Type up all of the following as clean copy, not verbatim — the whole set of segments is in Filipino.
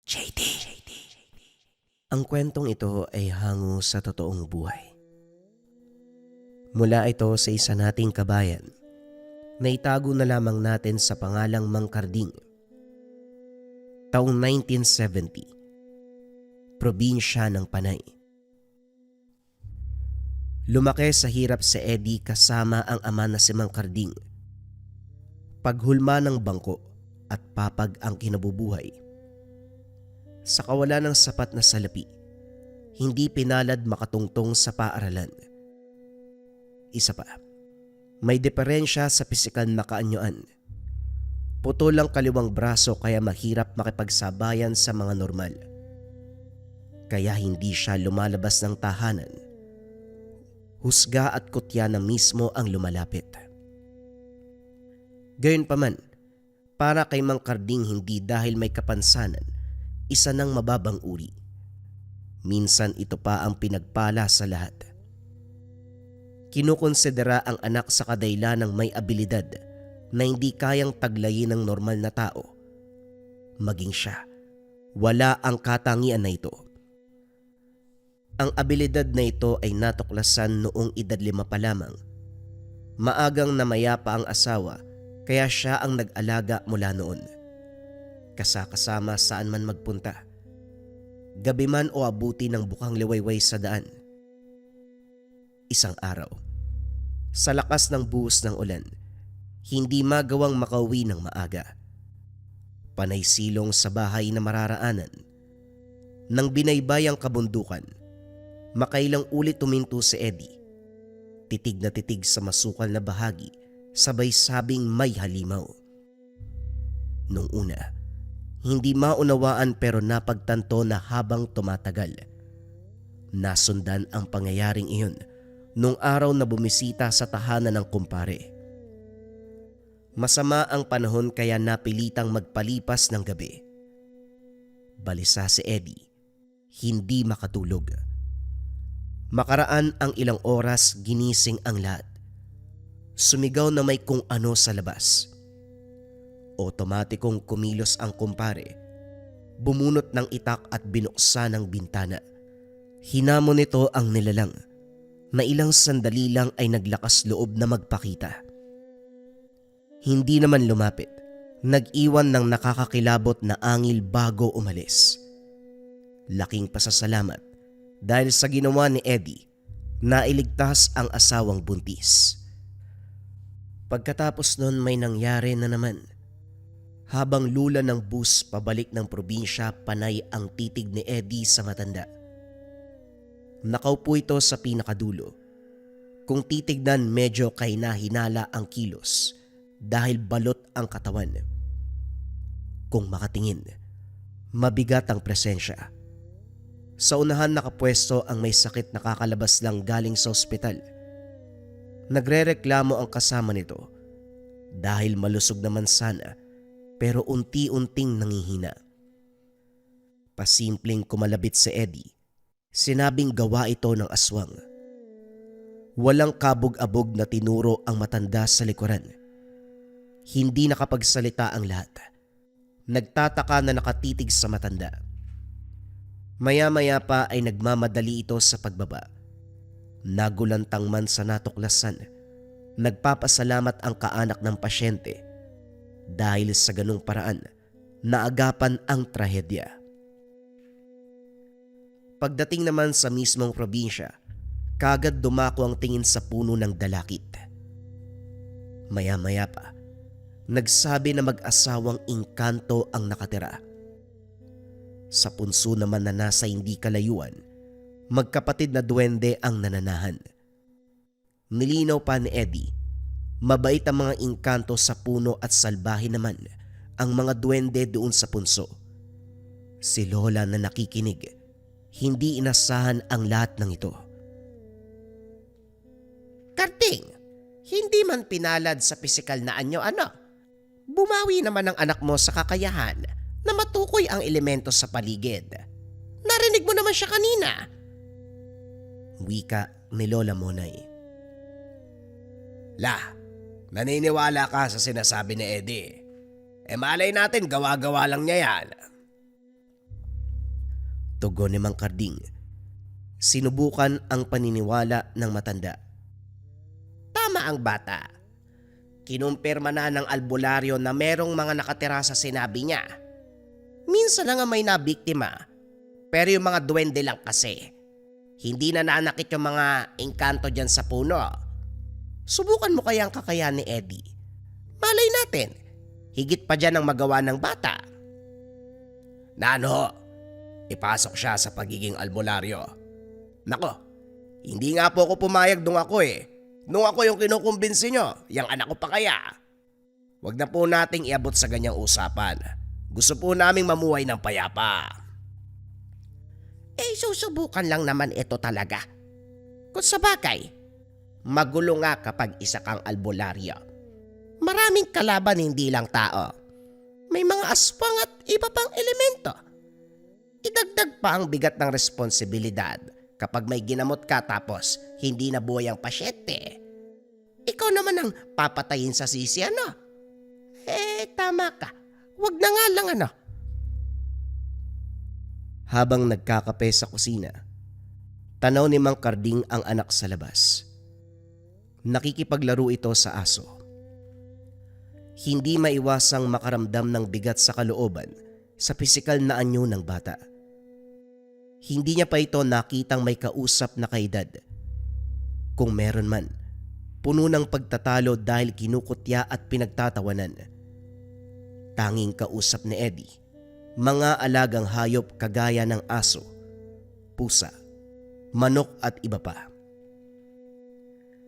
JD. Ang kwentong ito ay hango sa totoong buhay. Mula ito sa isa nating kabayan na itago na lamang natin sa pangalang Mang Karding. Taong 1970, probinsya ng Panay. Lumaki sa hirap si Eddie kasama ang ama na si Mang Karding. Paghulma ng bangko at papag ang kinabubuhay. Sa kawalan ng sapat na salapi, hindi pinalad makatungtong sa paaralan. Isa pa, may diferensya sa pisikal na kaanyuan. Putol ang kaliwang braso kaya mahirap makipagsabayan sa mga normal. Kaya hindi siya lumalabas ng tahanan. Husga at kutya na mismo ang lumalapit. Gayunpaman, para kay Mang Karding hindi dahil may kapansanan, isa ng mababang uri. Minsan ito pa ang pinagpala sa lahat. Kinukonsidera ang anak sa kadaylan ng may abilidad na hindi kayang taglayin ng normal na tao. Maging siya, wala ang katangian na ito. Ang abilidad na ito ay natuklasan noong edad 5 pa lamang. Maagang namayapa ang asawa kaya siya ang nag-alaga mula noon. Kasakasama saan man magpunta. Gabi man o abuti ng bukang liwayway sa daan. Isang araw, sa lakas ng buhos ng ulan, hindi magawang makauwi ng maaga. Panay silong sa bahay na mararaanan. Nang binaybay ang kabundukan, makailang ulit tuminto si Eddie. Titig na titig sa masukal na bahagi, sabay sabing may halimaw. Nung una, hindi maunawaan pero napagtanto na habang tumatagal. Nasundan ang pangyayaring iyon nung araw na bumisita sa tahanan ng kumpare. Masama ang panahon kaya napilitang magpalipas ng gabi. Balisa si Eddie, hindi makatulog. Makaraan ang ilang oras ginising ang lahat. Sumigaw na may kung ano sa labas. Otomatikong kumilos ang kumpare. Bumunot ng itak at binuksan ang bintana. Hinamon nito ang nilalang na ilang sandali lang ay naglakas loob na magpakita. Hindi naman lumapit. Nag-iwan ng nakakakilabot na angil bago umalis. Laking pasasalamat dahil sa ginawa ni Eddie, nailigtas ang asawang buntis. Pagkatapos nun may nangyari na naman. Habang lula ng bus pabalik ng probinsya, panay ang titig ni Eddie sa matanda. Nakaupo ito sa pinakadulo. Kung titignan medyo kahina-hinala ang kilos dahil balot ang katawan. Kung makatingin, mabigat ang presensya. Sa unahan nakapwesto ang may sakit na kakalabas lang galing sa ospital. Nagrereklamo ang kasama nito dahil malusog naman sana pero unti-unting nangihina. Pasimpleng kumalabit si Eddie, sinabing gawa ito ng aswang. Walang kabog-abog na tinuro ang matanda sa likuran. Hindi nakapagsalita ang lahat. Nagtataka na nakatitig sa matanda. Maya-maya pa ay nagmamadali ito sa pagbaba. Nagulantang man sa natuklasan, nagpapasalamat ang kaanak ng pasyente dahil sa ganung paraan naagapan ang trahedya. Pagdating naman sa mismong probinsya, kagad dumako ang tingin sa puno ng dalakit. Maya-maya pa, nagsabi na mag-asawang engkanto ang nakatira. Sa punso naman na nasa hindi kalayuan, magkapatid na duwende ang nananahan. Nilinaw pa ni Eddie, mabait ang mga engkanto sa puno at salbahe naman ang mga duwende doon sa punso. Si Lola na nakikinig, hindi inasahan ang lahat ng ito. Karding, hindi man pinalad sa pisikal na anyo-ano. Bumawi naman ang anak mo sa kakayahan na matukoy ang elemento sa paligid. Narinig mo naman siya kanina. Wika ni Lola Monay. Naniniwala ka sa sinasabi ni Eddie. Malay natin gawa-gawa lang niya yan. Tugon ni Mang Karding. Sinubukan ang paniniwala ng matanda. Tama ang bata. Kinumpirma na ng albularyo na merong mga nakatira sa sinabi niya. Minsan na nga may nabiktima, pero yung mga duwende lang kasi. Hindi na nanakit yung mga engkanto dyan sa puno. Subukan mo kaya ang kakayahan ni Eddie. Malay natin, higit pa dyan ang magawa ng bata. Nano, ipasok siya sa pagiging albularyo. Nako, hindi nga po ako pumayag nung ako eh. Nung ako yung kinukumbinsi nyo, yung anak ko pa kaya. Huwag na po nating iabot sa ganyang usapan. Gusto po naming mamuhay ng payapa. Susubukan lang naman ito talaga. Kung sa bagay, magulo nga kapag isa kang albularyo. Maraming kalaban, hindi lang tao. May mga aswang at iba pang elemento. Idagdag pa ang bigat ng responsibilidad kapag may ginamot ka tapos hindi na buhay ang pasyente. Ikaw naman ang papatayin sa sisi, ano? Tama ka. Huwag na nga lang, ano? Habang nagkakape sa kusina, tanaw ni Mang Karding ang anak sa labas. Nakikipaglaro ito sa aso. Hindi maiwasang makaramdam ng bigat sa kalooban sa pisikal na anyo ng bata. Hindi niya pa ito nakitang may kausap na kaedad. Kung meron man, puno ng pagtatalo dahil kinukutya at pinagtatawanan. Tanging kausap ni Eddie, mga alagang hayop kagaya ng aso, pusa, manok at iba pa.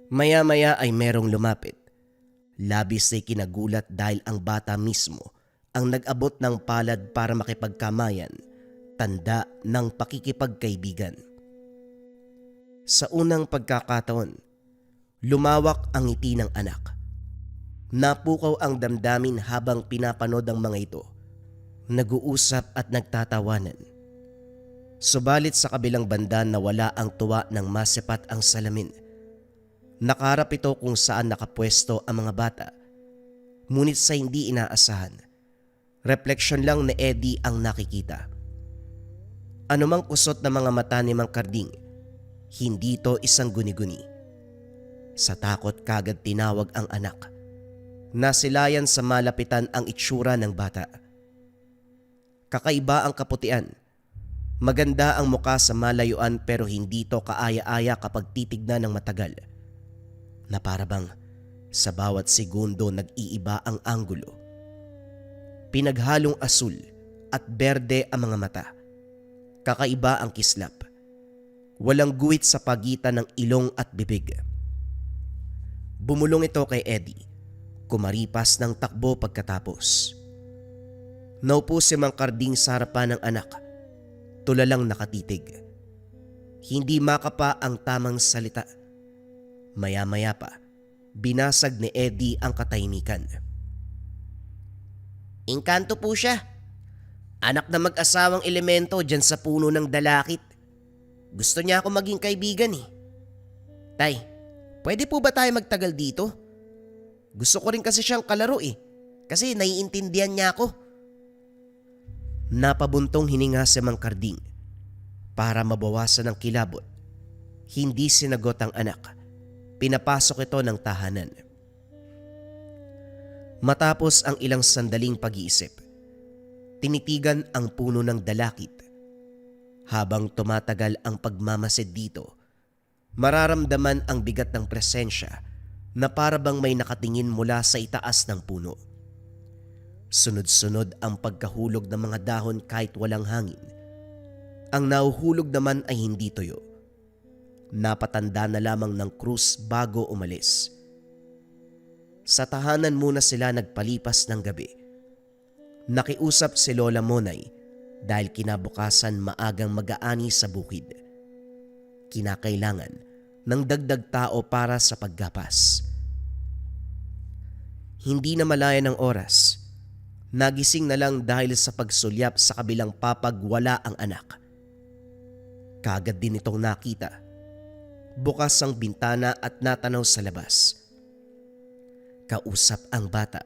Maya-maya ay merong lumapit. Labis ay kinagulat dahil ang bata mismo ang nag-abot ng palad para makipagkamayan, tanda ng pakikipagkaibigan. Sa unang pagkakataon, lumawak ang ngiti ng anak. Napukaw ang damdamin habang pinapanood ang mga ito. Nag-uusap at nagtatawanan. Subalit sa kabilang banda nawala ang tuwa ng masipat ang salamin. Nakarap ito kung saan nakapwesto ang mga bata. Ngunit sa hindi inaasahan, refleksyon lang ni Eddie ang nakikita. Anumang kusot ng mga mata ni Mang Karding, hindi ito isang guni-guni. Sa takot kagad tinawag ang anak. Nasilayan sa malapitan ang itsura ng bata. Kakaiba ang kaputian. Maganda ang muka sa malayuan pero hindi ito kaaya-aya kapag titignan ng matagal. Na parabang sa bawat segundo nag-iiba ang anggulo. Pinaghalong asul at berde ang mga mata. Kakaiba ang kislap. Walang guwit sa pagitan ng ilong at bibig. Bumulong ito kay Eddie. Kumaripas ng takbo pagkatapos. Naupo si Mang Karding sa harapan ng anak. Tulalang nakatitig. Hindi makapa ang tamang salita. Maya-maya pa, binasag ni Eddie ang katahimikan. Engkanto po siya. Anak na mag-asawang elemento dyan sa puno ng dalakit. Gusto niya ako maging kaibigan eh. Tay, pwede po ba tayo magtagal dito? Gusto ko rin kasi siyang kalaro eh. Kasi naiintindihan niya ako. Napabuntong hininga si Mang Karding. Para mabawasan ang kilabot, hindi sinagot ang anak. Pinapasok ito ng tahanan. Matapos ang ilang sandaling pag-iisip, tinitigan ang puno ng dalakit. Habang tumatagal ang pagmamasid dito, mararamdaman ang bigat ng presensya na parabang may nakatingin mula sa itaas ng puno. Sunod-sunod ang pagkahulog ng mga dahon kahit walang hangin. Ang nahuhulog naman ay hindi tuyo. Napatanda na lamang ng krus bago umalis. Sa tahanan muna sila nagpalipas ng gabi. Nakiusap si Lola Monay dahil kinabukasan maagang mag-aani sa bukid. Kinakailangan ng dagdag tao para sa paggapas. Hindi na malaya ng oras. Nagising na lang dahil sa pagsulyap sa kabilang papag wala ang anak. Kagad din itong nakita. Bukas ang bintana at natanaw sa labas. Kausap ang bata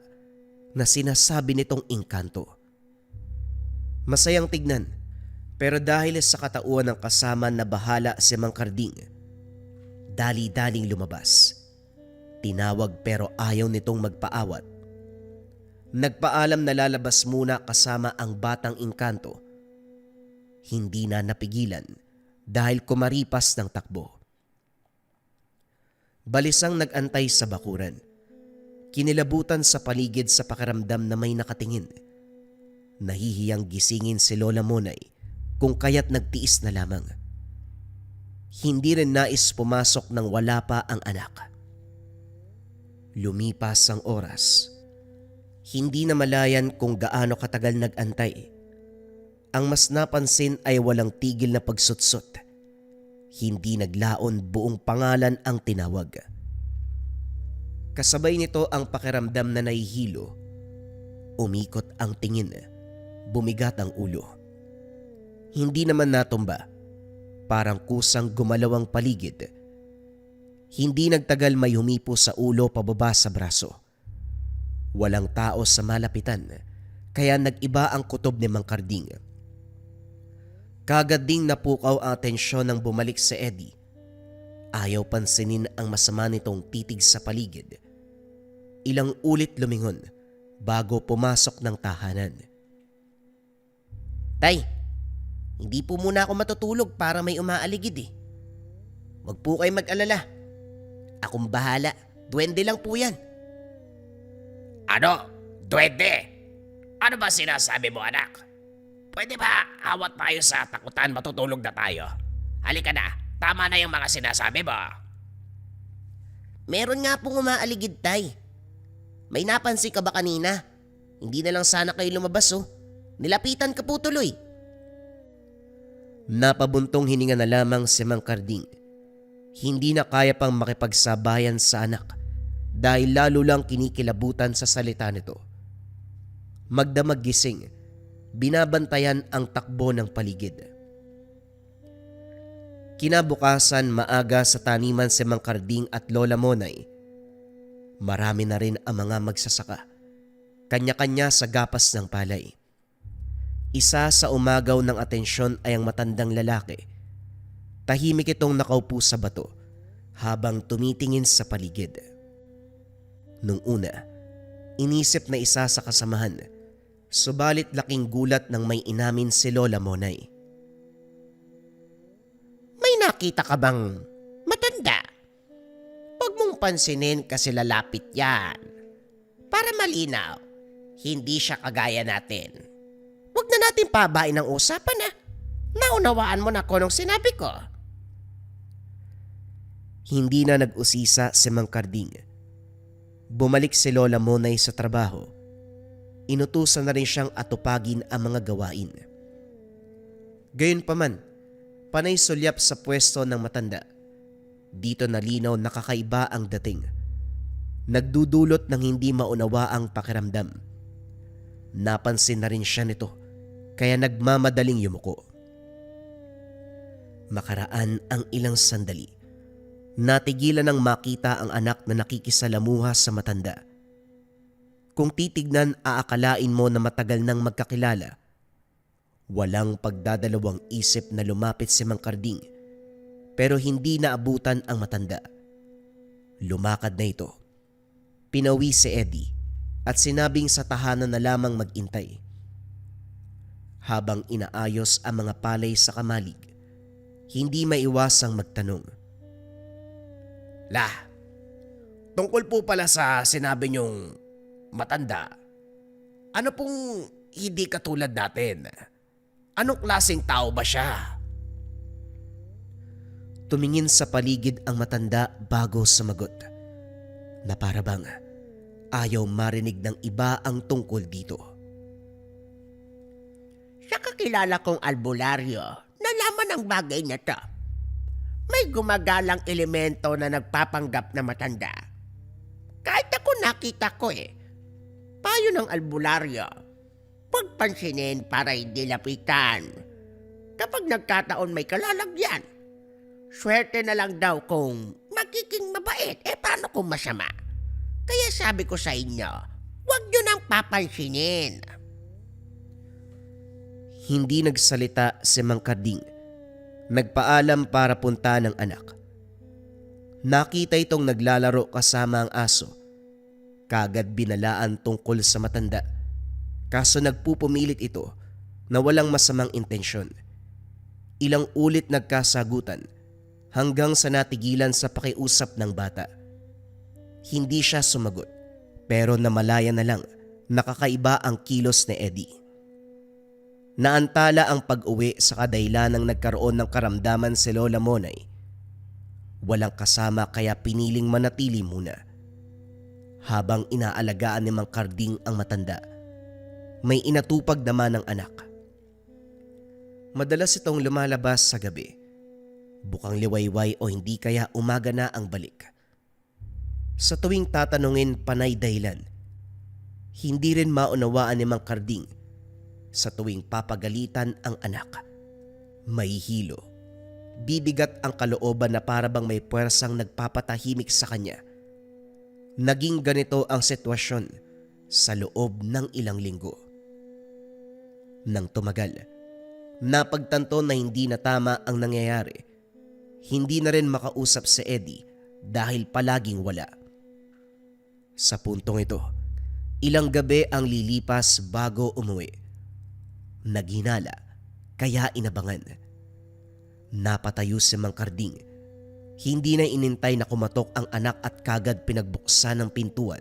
na sinasabi nitong engkanto. Masayang tignan Pero dahil sa katauhan ng kasama na bahala si Mang Karding, dali-daling lumabas. Tinawag pero ayaw nitong magpaawat. Nagpaalam na lalabas muna kasama ang batang engkanto. Hindi na napigilan dahil kumaripas ng takbo. Balisang nag-antay sa bakuran. Kinilabutan sa paligid sa pakiramdam na may nakatingin. Nahihiyang gisingin si Lola Monay kung kaya't nagtiis na lamang. Hindi rin nais pumasok nang wala pa ang anak. Lumipas ang oras. Hindi na malayan kung gaano katagal nag-antay. Ang mas napansin ay walang tigil na pagsutsot. Hindi naglaon buong pangalan ang tinawag. Kasabay nito ang pakiramdam na nahihilo. Umikot ang tingin. Bumigat ang ulo. Hindi naman natumba. Parang kusang gumalaw ang paligid. Hindi nagtagal may humipo sa ulo pababa sa braso. Walang tao sa malapitan, kaya nag-iba ang kutob ni Mang Karding. Kagad ding napukaw ang atensyon nang bumalik si Eddie. Ayaw pansinin ang masama nitong titig sa paligid. Ilang ulit lumingon bago pumasok ng tahanan. Tay, hindi po muna ako matutulog para may umaaligid eh. Huwag po kayo mag-alala. Akong bahala. Duwende lang po yan. Ano? Duwende? Ano ba sinasabi mo, anak? Pwede ba awat tayo sa takutan, matutulog na tayo? Halika na, tama na yung mga sinasabi mo. Meron nga pong umaaligid, tay. May napansin ka ba kanina? Hindi na lang sana kayo lumabas oh. Nilapitan ka po tuloy. Napabuntong hininga na lamang si Mang Karding. Hindi na kaya pang makipagsabayan sa anak dahil lalo lang kinikilabutan sa salita nito. Magdamag gising, binabantayan ang takbo ng paligid. Kinabukasan maaga sa taniman si Mang Karding at Lola Monay. Marami na rin ang mga magsasaka. Kanya-kanya sa gapas ng palay. Isa sa umagaw ng atensyon ay ang matandang lalaki. Tahimik itong nakaupo sa bato habang tumitingin sa paligid. Nung una, inisip na isa sa kasamahan, subalit laking gulat nang may inamin si Lola Monay. May nakita ka bang matanda? Huwag mong pansinin kasi lalapit yan. Para malinaw, hindi siya kagaya natin. Huwag na natin pabain ang usapan ah. Naunawaan mo na ko nung sinabi ko. Hindi na nag-usisa si Mang Karding. Bumalik si Lola Monay sa trabaho. Inutusan na rin siyang atupagin ang mga gawain. Gayunpaman, panay sulyap sa pwesto ng matanda. Dito nalinaw na kakaiba ang dating. Nagdudulot ng hindi maunawa ang pakiramdam. Napansin na rin siya nito, kaya nagmamadaling yumuko. Makaraan ang ilang sandali. Natigilan ng makita ang anak na nakikisalamuha sa matanda. Kung titignan, aakalain mo na matagal nang magkakilala. Walang pagdadalawang isip na lumapit si Mang Karding, pero hindi naabutan ang matanda. Lumakad na ito. Pinawi si Eddie at sinabing sa tahanan na lamang mag-intay. Habang inaayos ang mga palay sa kamalig, hindi maiwasang magtanong. La, tungkol po pala sa sinabi niyong matanda, ano pong hindi katulad natin? Anong klaseng tao ba siya? Tumingin sa paligid ang matanda bago sumagot. Na para bang ayaw marinig ng iba ang tungkol dito. Sa kakilala kong albularyo, nalaman ang bagay na to. May gumagalang elemento na nagpapanggap na matanda. Kahit ako nakita ko eh. Payo ng albularyo, huwag pansinin para hindi lapitan. Kapag nagkataon may kalalagyan, swerte na lang daw kung magiging mabait. Paano kung masama? Kaya sabi ko sa inyo, huwag nyo nang papansinin. Hindi nagsalita si Mang Karding. Nagpaalam para punta ng anak. Nakita itong naglalaro kasama ang aso. Kagad binalaan tungkol sa matanda. Kaso nagpupumilit ito na walang masamang intensyon. Ilang ulit nagkasagutan hanggang sa natigilan sa pakiusap ng bata. Hindi siya sumagot pero namalaya na lang nakakaiba ang kilos ni Eddie. Naantala ang pag-uwi sa kadahilanang nagkaroon ng karamdaman si Lola Monay. Walang kasama kaya piniling manatili muna. Habang inaalagaan ni Mang Karding ang matanda, may inatupag naman ng anak. Madalas itong lumalabas sa gabi. Bukang liwayway o hindi kaya umaga na ang balik. Sa tuwing tatanungin panay dahilan, hindi rin maunawaan ni Mang Karding. Sa tuwing papagalitan ang anak, may hilo. Bibigat ang kalooban na parabang may puwersang nagpapatahimik sa kanya. Naging ganito ang sitwasyon sa loob ng ilang linggo. Nang tumagal, napagtanto na hindi na tama ang nangyayari. Hindi na rin makausap si Eddie dahil palaging wala. Sa puntong ito, ilang gabi ang lilipas bago umuwi. Naghinala, kaya inabangan. Napatayo si Mang Karding. Hindi na inintay na kumatok ang anak at kagad pinagbuksan ng pintuan.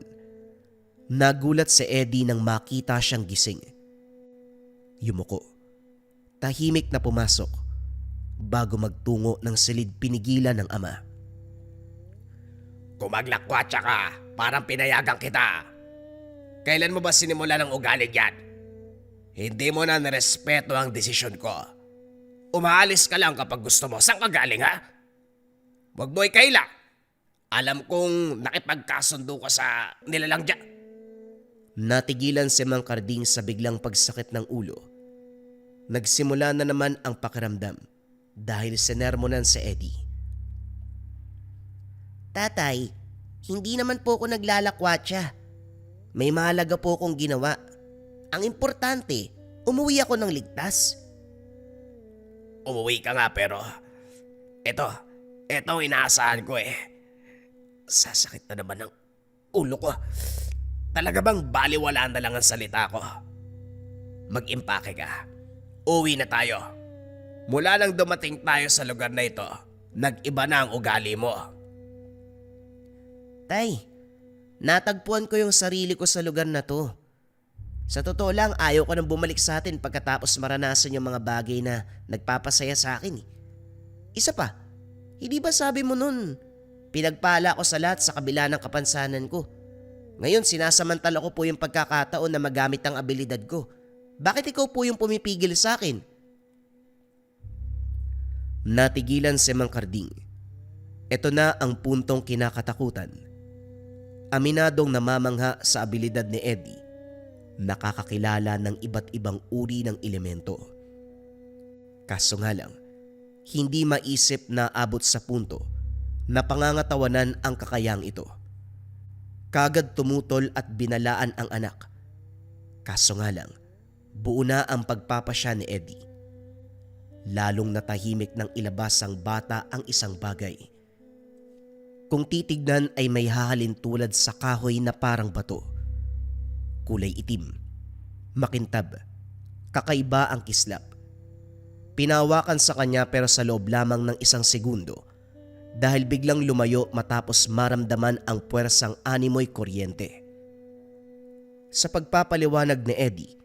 Nagulat si Eddie nang makita siyang gising. Yumuko. Tahimik na pumasok. Bago magtungo ng silid pinigilan ng ama. Kumaglakwatsa ka, parang pinayagan kita. Kailan mo ba sinimula ng ugali yan? Hindi mo na narespeto ang desisyon ko. Umaalis ka lang kapag gusto mo. Saan ka galing ha? Huwag mo ikaila. Alam kong nakipagkasundo ka sa nilalang dyan. Natigilan si Mang Karding sa biglang pagsakit ng ulo. Nagsimula na naman ang pakiramdam dahil sinermonan si Eddie. Tatay, hindi naman po ako naglalakwatsa. May mahalaga po akong ginawa. Ang importante, umuwi ako ng ligtas. Umuwi ka nga pero ito ang inaasahan ko eh. Sasakit na naman ng ulo ko. Talaga bang baliwala na lang ang salita ko? Mag-impake ka. Uwi na tayo. Mula nang dumating tayo sa lugar na ito, nag-iba na ang ugali mo. Tay, natagpuan ko yung sarili ko sa lugar na to. Sa totoo lang, ayaw ko nang bumalik sa atin pagkatapos maranasan yung mga bagay na nagpapasaya sa akin. Isa pa, hindi ba sabi mo nun, pinagpala ko sa lahat sa kabila ng kapansanan ko. Ngayon sinasamantala ko po yung pagkakataon na magamit ang abilidad ko. Bakit ikaw po yung pumipigil sa akin? Natigilan si Mang Karding. Ito na ang puntong kinakatakutan. Aminadong namamangha sa abilidad ni Eddie. Nakakakilala ng iba't ibang uri ng elemento. Kaso nga lang, hindi maisip na abot sa punto na pangangatawanan ang kakayang ito. Kagad tumutol at binalaan ang anak. Kaso nga lang, buo na ang pagpapasya ni Eddie. Lalong natahimik ng ilabas ang bata ang isang bagay. Kung titignan ay may hahalin tulad sa kahoy na parang bato. Kulay itim, makintab, kakaiba ang kislap. Pinawakan sa kanya pero sa loob lamang ng isang segundo dahil biglang lumayo matapos maramdaman ang puwersang animoy kuryente. Sa pagpapaliwanag ni Eddie,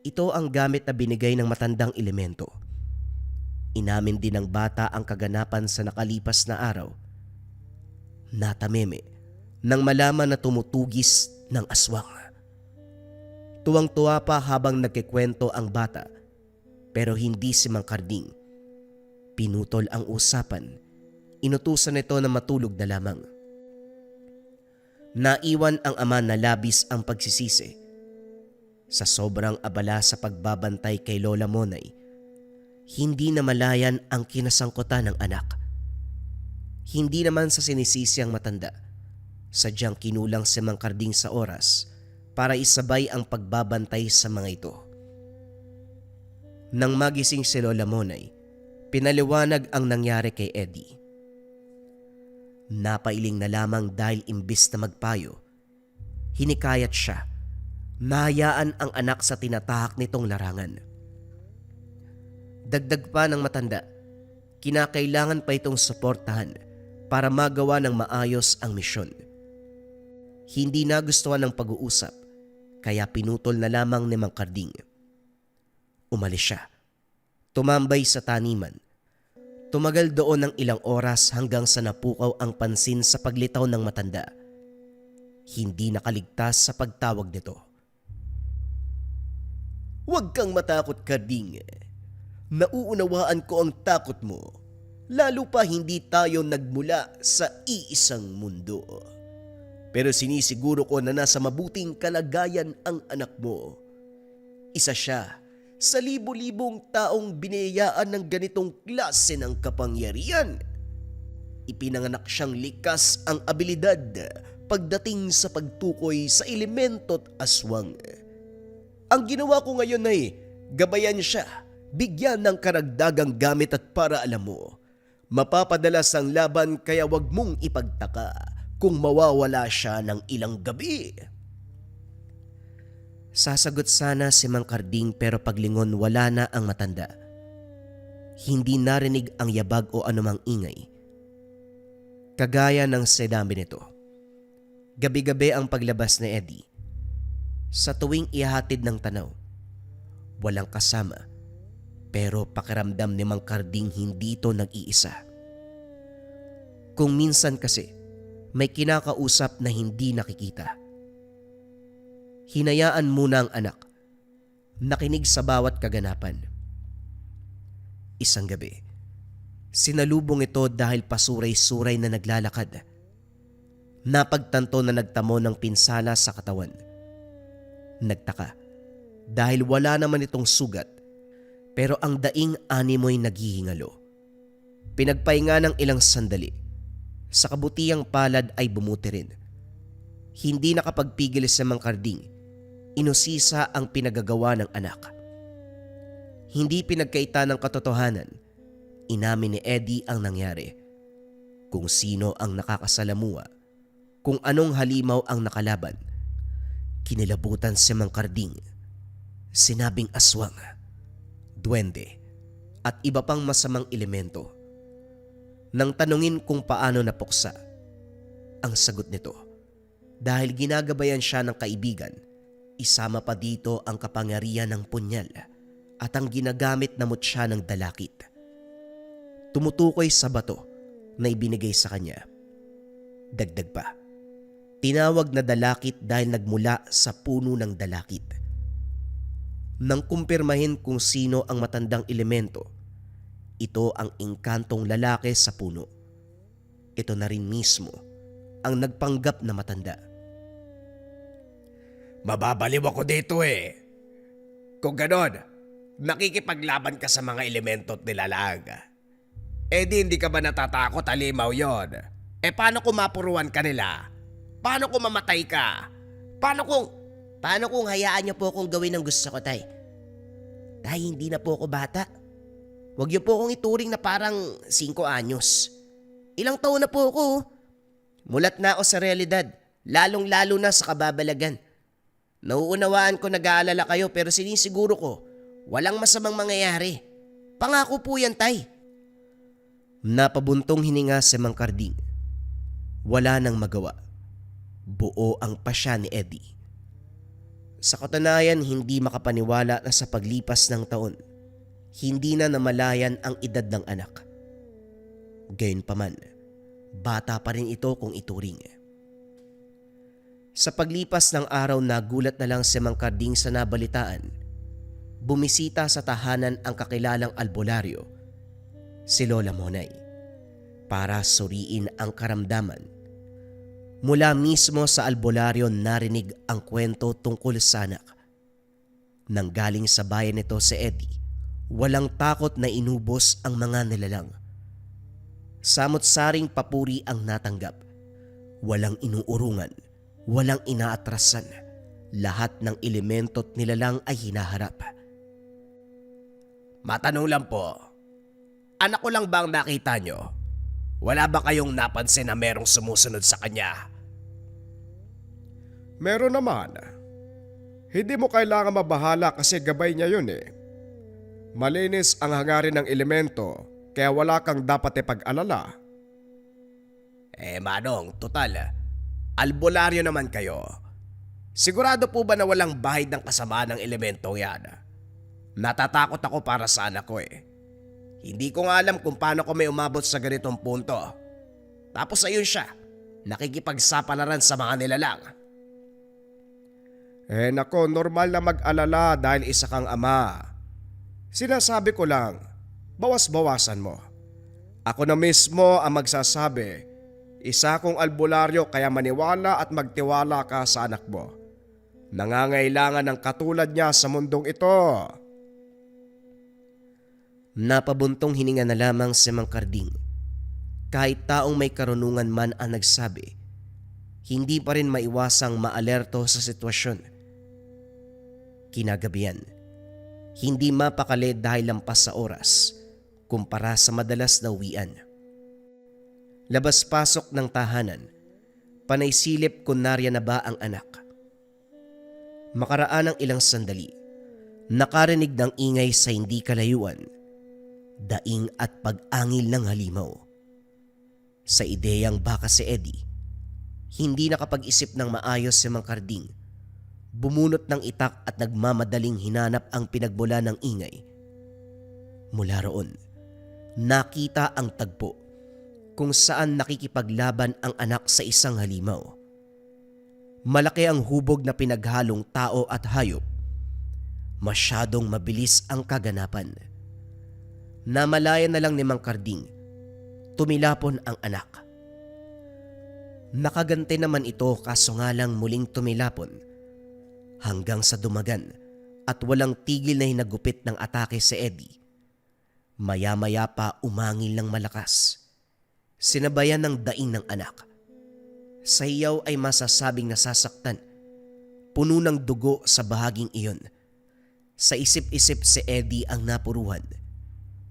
ito ang gamit na binigay ng matandang elemento. Inamin din ng bata ang kaganapan sa nakalipas na araw. Natameme nang malaman na tumutugis ng aswang. Tuwang-tuwa pa habang nagkikwento ang bata pero hindi si Mang Karding. Pinutol ang usapan. Inutusan ito na matulog na lamang. Naiwan ang ama na labis ang pagsisisi. Sa sobrang abala sa pagbabantay kay Lola Monay, hindi na malayan ang kinasangkutan ng anak. Hindi naman sa sinisisi ang matanda. Sadyang kinulang si Mang Karding sa oras para isabay ang pagbabantay sa mga ito. Nang magising si Lola Monay, pinaliwanag ang nangyari kay Eddie. Napailing na lamang dahil imbis na magpayo, hinikayat siya, nahayaan ang anak sa tinatahak nitong larangan. Dagdag pa ng matanda, kinakailangan pa itong suportahan para magawa ng maayos ang misyon. Hindi nagustuhan ng pag-uusap, kaya pinutol na lamang ni Mang Karding. Umalis siya. Tumambay sa taniman. Tumagal doon ng ilang oras hanggang sa napukaw ang pansin sa paglitaw ng matanda. Hindi nakaligtas sa pagtawag nito. "Huwag kang matakot, Karding. Nauunawaan ko ang takot mo. Lalo pa hindi tayo nagmula sa iisang mundo. Pero sinisiguro ko na nasa mabuting kalagayan ang anak mo. Isa siya sa libo-libong taong biniyayaan ng ganitong klase ng kapangyarihan. Ipinanganak siyang likas ang abilidad pagdating sa pagtukoy sa elemento't aswang. Ang ginawa ko ngayon ay gabayan siya, bigyan ng karagdagang gamit at para alam mo, mapapadalas ang laban kaya wag mong ipagtaka kung mawawala siya ng ilang gabi." Sasagot sana si Mang Karding pero paglingon wala na ang matanda. Hindi narinig ang yabag o anumang ingay. Kagaya ng sedami nito. Gabi-gabi ang paglabas ni Eddie. Sa tuwing ihahatid ng tanaw, walang kasama. Pero pakiramdam ni Mang Karding hindi ito nag-iisa. Kung minsan kasi, may kinakausap na hindi nakikita. Hinayaan muna ang anak. Nakinig sa bawat kaganapan. Isang gabi, sinalubong ito dahil pasuray-suray na naglalakad. Napagtanto na nagtamo ng pinsala sa katawan. Nagtaka dahil wala naman itong sugat pero ang daing animoy naghihingalo. Pinagpahinga ng ilang sandali. Sa kabutihang palad ay bumuti rin. Hindi nakapagpigil sa Mang Karding. Inusisa ang pinagagawa ng anak. Hindi pinagkaita ng katotohanan. Inamin ni Eddie ang nangyari. Kung sino ang nakakasalamuha, kung anong halimaw ang nakalaban. Kinilabutan si Mang Karding. Sinabing aswang, duwende, at iba pang masamang elemento. Nang tanungin kung paano napuksa, ang sagot nito, dahil ginagabayan siya ng kaibigan, isama pa dito ang kapangyarihan ng punyal at ang ginagamit na mutya ng dalakit. Tumutukoy sa bato na ibinigay sa kanya. Dagdag pa, tinawag na dalakit dahil nagmula sa puno ng dalakit. Nang kumpirmahin kung sino ang matandang elemento, ito ang engkantong lalaki sa puno. Ito na rin mismo ang nagpanggap na matanda. Mababaliw ako dito eh. Kung ganon, nakikipaglaban ka sa mga elemento't nilalag. Eh di hindi ka ba natatakot, halimaw yon? Eh paano kung mapuruan ka nila? Paano kung mamatay ka? Paano kung hayaan niyo po akong gawin ang gusto ko, tay? Tay, hindi na po ako bata. Huwag niyo po akong ituring na parang 5 anyos. Ilang taon na po ako. Mulat na ako sa realidad, lalong-lalo na sa kababalagan. Nauunawaan ko nag-aalala kayo pero sinisiguro ko, walang masamang mangyayari. Pangako po yan, tay. Napabuntong hininga si Mang Karding. Wala nang magawa. Buo ang pasya ni Eddie. Sa katunayan, hindi makapaniwala na sa paglipas ng taon, hindi na namalayan ang edad ng anak. Gayunpaman, bata pa rin ito kung ituring. Sa paglipas ng araw, nagulat na lang si Mang Karding sa nabalitaan. Bumisita sa tahanan ang kakilalang albularyo, si Lola Monay, para suriin ang karamdaman. Mula mismo sa albularyo narinig ang kwento tungkol sa anak. Nang galing sa bayan nito si Eddie, walang takot na inubos ang mga nilalang. Samot-saring papuri ang natanggap. Walang inuurungan. Walang inaatrasan. Lahat ng elemento't nilalang ay hinaharap. Matanong lang po, anak ko lang ba ang nakita nyo? Wala ba kayong napansin na merong sumusunod sa kanya? Meron naman. Hindi mo kailangan mabahala kasi gabay niya yun eh. Malinis ang hangarin ng elemento kaya wala kang dapat ipag-alala. Manong, total, albularyo naman kayo. Sigurado po ba na walang bahid ng kasamaan ng elementong yan? Natatakot ako para sa anak ko eh. Hindi ko nga alam kung paano ko may umabot sa ganitong punto. Tapos ayun siya, nakikipagsapalaran sa mga nilalang. Nako, normal na mag-alala dahil isa kang ama. Sinasabi ko lang, bawas-bawasan mo. Ako na mismo ang magsasabi, isa kong albularyo kaya maniwala at magtiwala ka sa anak mo. Nangangailangan ng katulad niya sa mundong ito. Napabuntong hininga na lamang si Mang Karding. Kahit taong may karunungan man ang nagsabi, hindi pa rin maiwasang maalerto sa sitwasyon. Kinagabihan, hindi mapakali dahil lampas sa oras kumpara sa madalas na uwian. Labas-pasok ng tahanan, panay silip kung narya na ba ang anak. Makaraan ng ilang sandali, nakarinig ng ingay sa hindi kalayuan, daing at pag-angil ng halimaw. Sa ideyang baka si Eddie, hindi nakapag-isip ng maayos si Mang Karding. Bumunot ng itak at nagmamadaling hinanap ang pinagmula ng ingay. Mula roon, nakita ang tagpo kung saan nakikipaglaban ang anak sa isang halimaw. Malaki ang hubog na pinaghalong tao at hayop. Masyadong mabilis ang kaganapan. Namalayan na lang ni Mang Karding, tumilapon ang anak. Nakagante naman ito kaso nga lang muling tumilapon hanggang sa dumagan at walang tigil na hinagupit ng atake si Eddie. Maya-maya pa umangil ng malakas. Sinabayan ng daing ng anak. Sa iyaw ay masasabing nasasaktan. Puno ng dugo sa bahaging iyon. Sa isip-isip si Eddie ang napuruhan.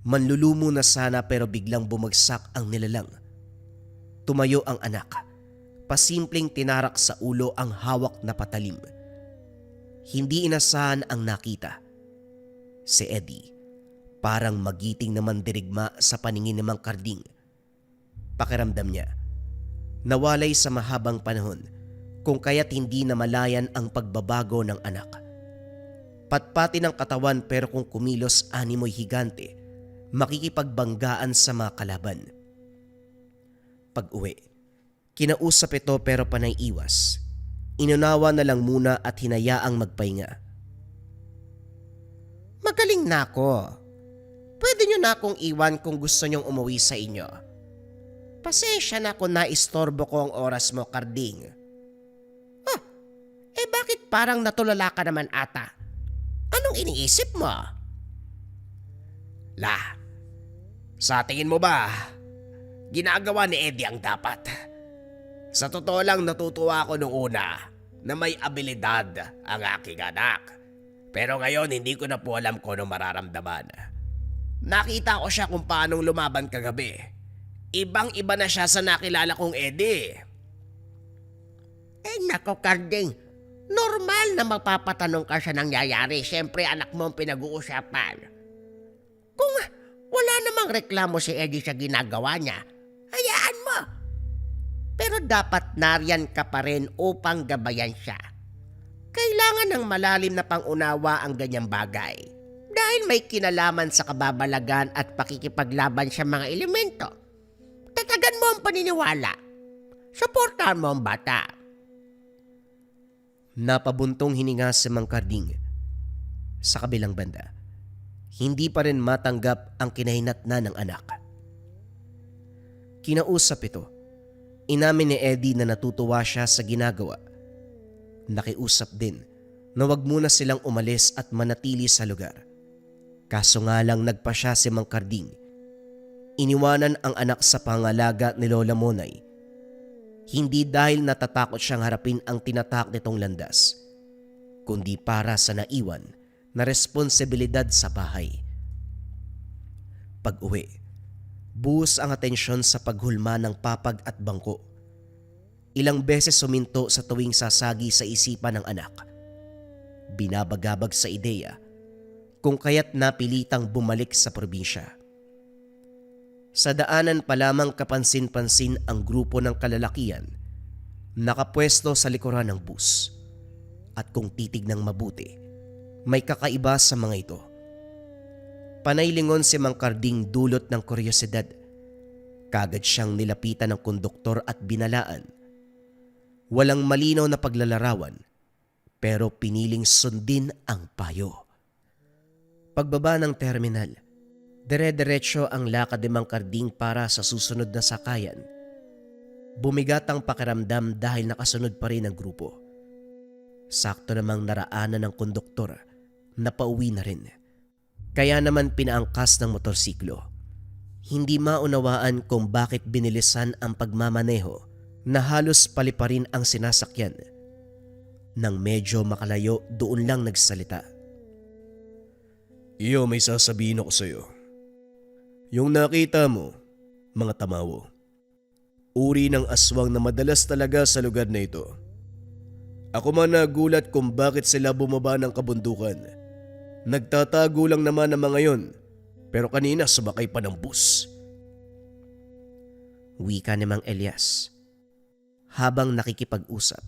Manlulumo na sana pero biglang bumagsak ang nilalang. Tumayo ang anak. Pasimpleng tinarak sa ulo ang hawak na patalim. Hindi inasahan ang nakita. Si Eddie, parang magiting naman dirigma sa paningin ni Mang Karding. Pakiramdam niya, nawalay sa mahabang panahon kung kaya't hindi namalayan ang pagbabago ng anak. Patpati ng katawan pero kung kumilos animoy higante, makikipagbanggaan sa mga kalaban. Pag-uwi, kinausap ito pero panay iwas. Inunawa na lang muna at hinayaang magpahinga. Magaling na ako. Pwede nyo na akong iwan kung gusto nyong umuwi sa inyo. Pasensya na kung naistorbo ko ang oras mo, Karding. Bakit parang natulala ka naman ata? Anong iniisip mo? Sa tingin mo ba, ginagawa ni Eddie ang dapat? Sa totoo lang natutuwa ako noong una na may abilidad ang aking anak. Pero ngayon hindi ko na po alam kung anong mararamdaman. Nakita ko siya kung paanong lumaban kagabi. Ibang-iba na siya sa nakilala kong Eddie. Nako, Karding. Normal na mapapatanong ka sa nangyayari. Siyempre anak mo ang pinag-uusapan. Kung wala namang reklamo si Eddie sa ginagawa niya, hayaan mo. Pero dapat nariyan ka pa rin upang gabayan siya. Kailangan ng malalim na pangunawa ang ganyang bagay. Dahil may kinalaman sa kababalagan at pakikipaglaban sa mga elemento. Tatagan mo ang paniniwala. Suportahan mo ang bata. Napabuntong hininga si Mang Karding. Sa kabilang banda, hindi pa rin matanggap ang kinahinatnan ng anak. Kinausap ito. Inamin ni Eddie na natutuwa siya sa ginagawa. Nakiusap din na wag muna silang umalis at manatili sa lugar. Kaso nga lang nagpa siya si Mang Karding. Iniwanan ang anak sa pangalaga ni Lola Monay. Hindi dahil natatakot siyang harapin ang tinatak nitong landas, kundi para sa naiwan na responsibilidad sa bahay. Pag-uwi, buhos ang atensyon sa paghulma ng papag at bangko. Ilang beses suminto sa tuwing sasagi sa isipan ng anak. Binabagabag sa ideya kung kaya't napilitang bumalik sa probinsya. Sa daanan pa lamang kapansin-pansin ang grupo ng kalalakian nakapwesto sa likuran ng bus. At kung titignang mabuti, may kakaiba sa mga ito. Panay lingon si Mang Carding dulot ng kuryosidad. Kagad siyang nilapitan ng konduktor at binalaan. Walang malinaw na paglalarawan, pero piniling sundin ang payo. Pagbaba ng terminal, dire-diretso ang lakad ni Mang Carding para sa susunod na sakayan. Bumigat ang pakiramdam dahil nakasunod pa rin ang grupo. Sakto namang naraanan ng konduktor na pauwi na rin. Kaya naman pinaangkas ng motorsiklo. Hindi maunawaan kung bakit binilisan ang pagmamaneho na halos paliparin ang sinasakyan. Nang medyo makalayo, doon lang nagsalita. Iyo, may sasabihin ako sa'yo. Yung nakita mo, mga tamawo, uri ng aswang na madalas talaga sa lugar na ito. Ako man nagulat kung bakit sila bumaba ng kabundukan. Nagtatago lang naman ang mga yon, pero kanina sumakay pa ng bus. Wika ni Mang Elias. Habang nakikipag-usap,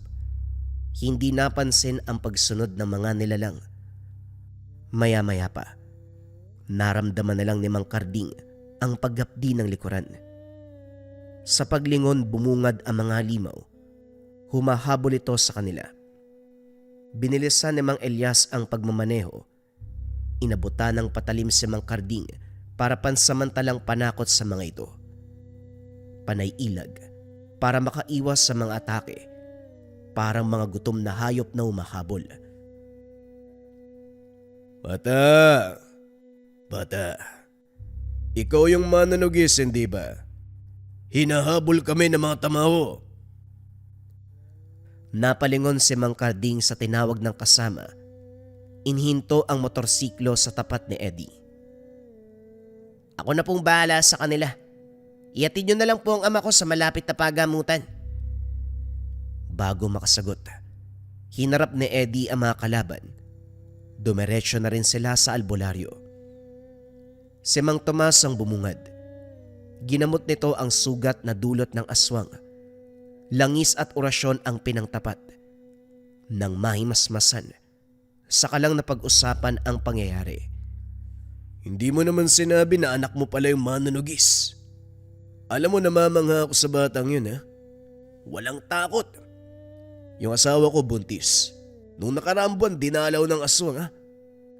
hindi napansin ang pagsunod ng mga nilalang. Maya-maya pa, naramdaman na lang ni Mang Carding ang paghapdi ng likuran. Sa paglingon bumungad ang mga limaw. Humahabol ito sa kanila. Binilisan ni Mang Elias ang pagmamaneho. Inabutan ng patalim si Mang Carding para pansamantalang panakot sa mga ito. Panay ilag para makaiwas sa mga atake. Parang mga gutom na hayop na humahabol. Bata! Bata! Ikaw yung mananugis, hindi ba? Hinahabol kami ng mga tamaho. Napalingon si Mang Carding sa tinawag ng kasama. Inhinto ang motorsiklo sa tapat ni Eddie. Ako na pong bahala sa kanila. Ihatid nyo na lang po ang ama ko sa malapit na pagamutan. Bago makasagot, hinarap ni Eddie ang mga kalaban. Dumiretso na rin sila sa albularyo. Si Mang Tomas ang bumungad. Ginamot nito ang sugat na dulot ng aswang. Langis at orasyon ang pinangtapat. Nang mahimasmasan, saka lang napag-usapan ang pangyayari. Hindi mo naman sinabi na anak mo pala yung mananugis. Alam mo, namamangha ako sa batang yun, ha? Walang takot. Yung asawa ko buntis. Nung nakaraang buwan, dinalaw ng aswang, ha?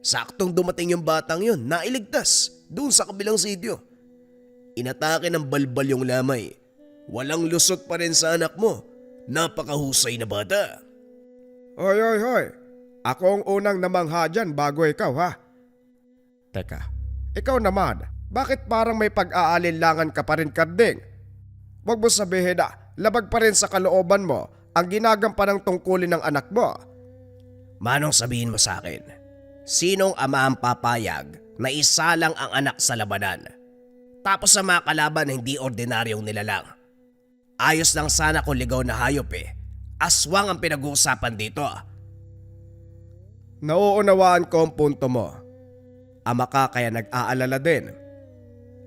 Saktong dumating yung batang yun, nailigtas doon sa kabilang sitio. Inatake ng balbal yung lamay. Walang lusot pa rin sa anak mo. Napakahusay na bata. Hoy, hoy, hoy. Ako ang unang namangha dyan bago ikaw, ha? Teka, Ikaw naman, bakit parang may pag-aalinlangan ka pa rin, Carding? Huwag mo sabihin na labag pa rin sa kalooban mo ang ginagampanan tungkulin ng anak mo. Manong sabihin mo sa akin, sinong ama ang papayag na isa lang ang anak sa labanan? Tapos sa mga kalaban hindi ordinaryong nilalang. Ayos lang sana kung ligaw na hayop eh. Aswang ang pinag-uusapan dito. Nauunawaan ko ang punto mo. Ama ka kaya nag-aalala din.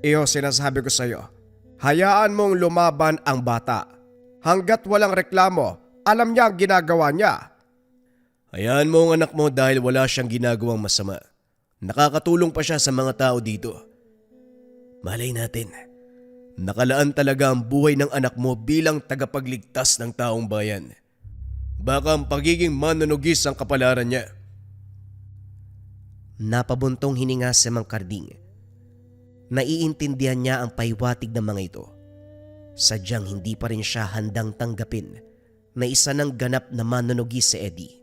Iyo, sinasabi ko sa'yo, hayaan mong lumaban ang bata. Hanggat walang reklamo, alam niya ang ginagawa niya. Hayaan mo ang anak mo dahil wala siyang ginagawang masama. Nakakatulong pa siya sa mga tao dito. Malay natin, nakalaan talaga ang buhay ng anak mo bilang tagapagligtas ng taong bayan. Baka ang pagiging manunugis ang kapalaran niya. napabuntong hininga si Mang Carding. Naiintindihan niya ang paiwatig ng mga ito. Sadyang hindi pa rin siya handang tanggapin na isa ng ganap na manunugis si Eddie.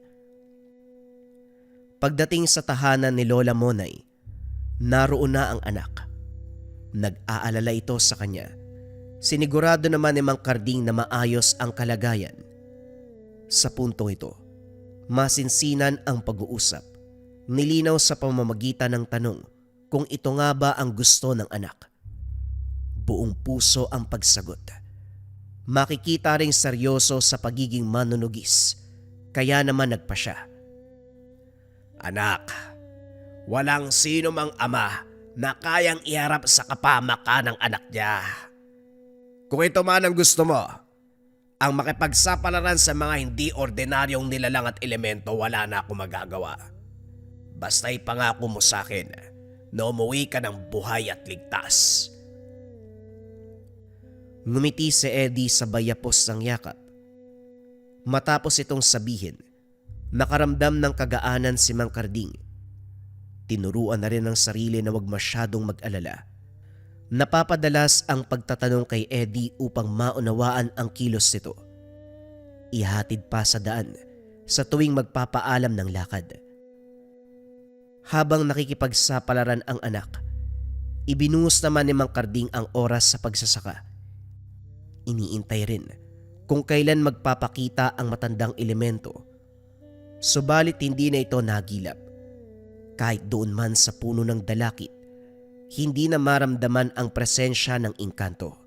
Pagdating sa tahanan ni Lola Monay, naroon na ang anak. Nag-aalala ito sa kanya. Sinigurado naman ni Mang Carding na maayos ang kalagayan. Sa puntong ito, masinsinan ang pag-uusap. Nilinaw sa pamamagitan ng tanong kung ito nga ba ang gusto ng anak. Buong puso ang pagsagot. Makikita ring seryoso sa pagiging manunugis, kaya naman nagpa siya. Anak, walang sino mang ama na kayang iharap sa kapamakan ng anak niya. Kung ito man ang gusto mo, Ang makipagsapalaran sa mga hindi ordinaryong nilalang at elemento, wala na akong magagawa. Basta ipangako mo sa akin na umuwi ka ng buhay at ligtas. Ngumiti si Eddie sa bayapos ng yakap. Matapos itong sabihin, nakaramdam ng kagaanan si Mang Karding. Tinuruan na rin ng sarili na huwag masyadong mag-alala. Napapadalas ang pagtatanong kay Eddie upang maunawaan ang kilos nito. Ihatid pa sa daan sa tuwing magpapaalam ng lakad. Habang nakikipagsapalaran ang anak, ibinuhos naman ni Mang Karding ang oras sa pagsasaka. Iniintay rin kung kailan magpapakita ang matandang elemento. Subalit hindi na ito nagilap. Kahit doon man sa puno ng dalakit, hindi na maramdaman ang presensya ng engkanto.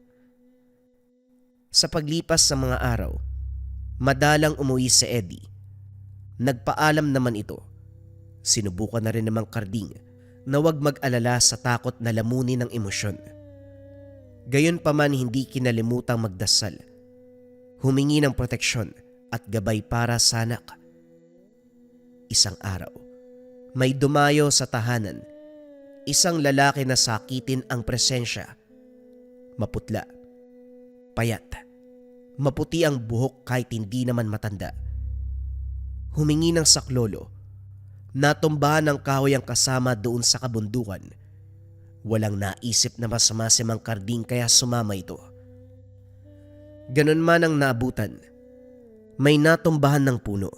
Sa paglipas ng mga araw, madalang umuwi si Eddie. Nagpaalam naman ito. Sinubukan na rin ng Mang Karding na huwag mag-alala sa takot na lamunin ng emosyon. Gayunpaman hindi kinalimutang magdasal, humingi ng proteksyon at gabay para sa anak. Isang araw, may dumayo sa tahanan. Isang lalaki na sakitin ang presensya. Maputla, payat, maputi ang buhok kahit hindi naman matanda. Humingi ng saklolo. Natumbahan ng kahoy ang kasama doon sa kabundukan. Walang naisip na masama si Mang Karding kaya sumama ito. Ganun man ang naabutan. May natumbahan ng puno.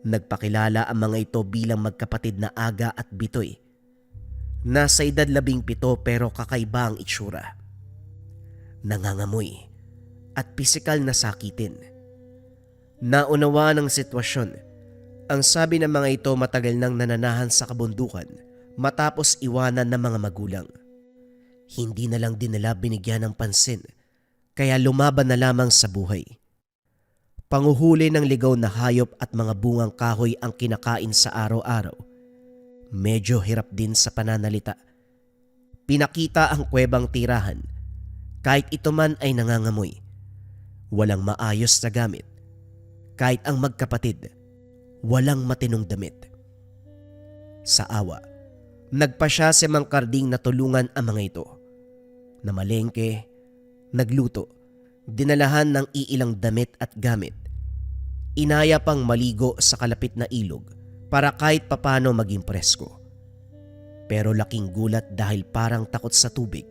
Nagpakilala ang mga ito bilang magkapatid na Aga at Bitoy. Nasa edad 17 pero kakaiba ang itsura. Nangangamoy at pisikal na sakitin. Naunawa ng sitwasyon. Ang sabi ng mga ito matagal nang nananahan sa kabundukan matapos iwanan ng mga magulang. Hindi na lang din nila binigyan ng pansin kaya lumaban na lamang sa buhay. Panguhuli ng ligaw na hayop at mga bungang kahoy ang kinakain sa araw-araw. Medyo hirap din sa pananalita. Pinakita ang kuwebang tirahan. Kahit ito man ay nangangamoy. Walang maayos na gamit. Kahit ang magkapatid, walang matinong damit. Sa awa, nagpa siya si Mang Karding na tulungan ang mga ito. Namalengke, nagluto, dinalahan ng iilang damit at gamit. Inaya pang maligo sa kalapit na ilog para kahit papano maging presko. Pero laking gulat dahil parang takot sa tubig.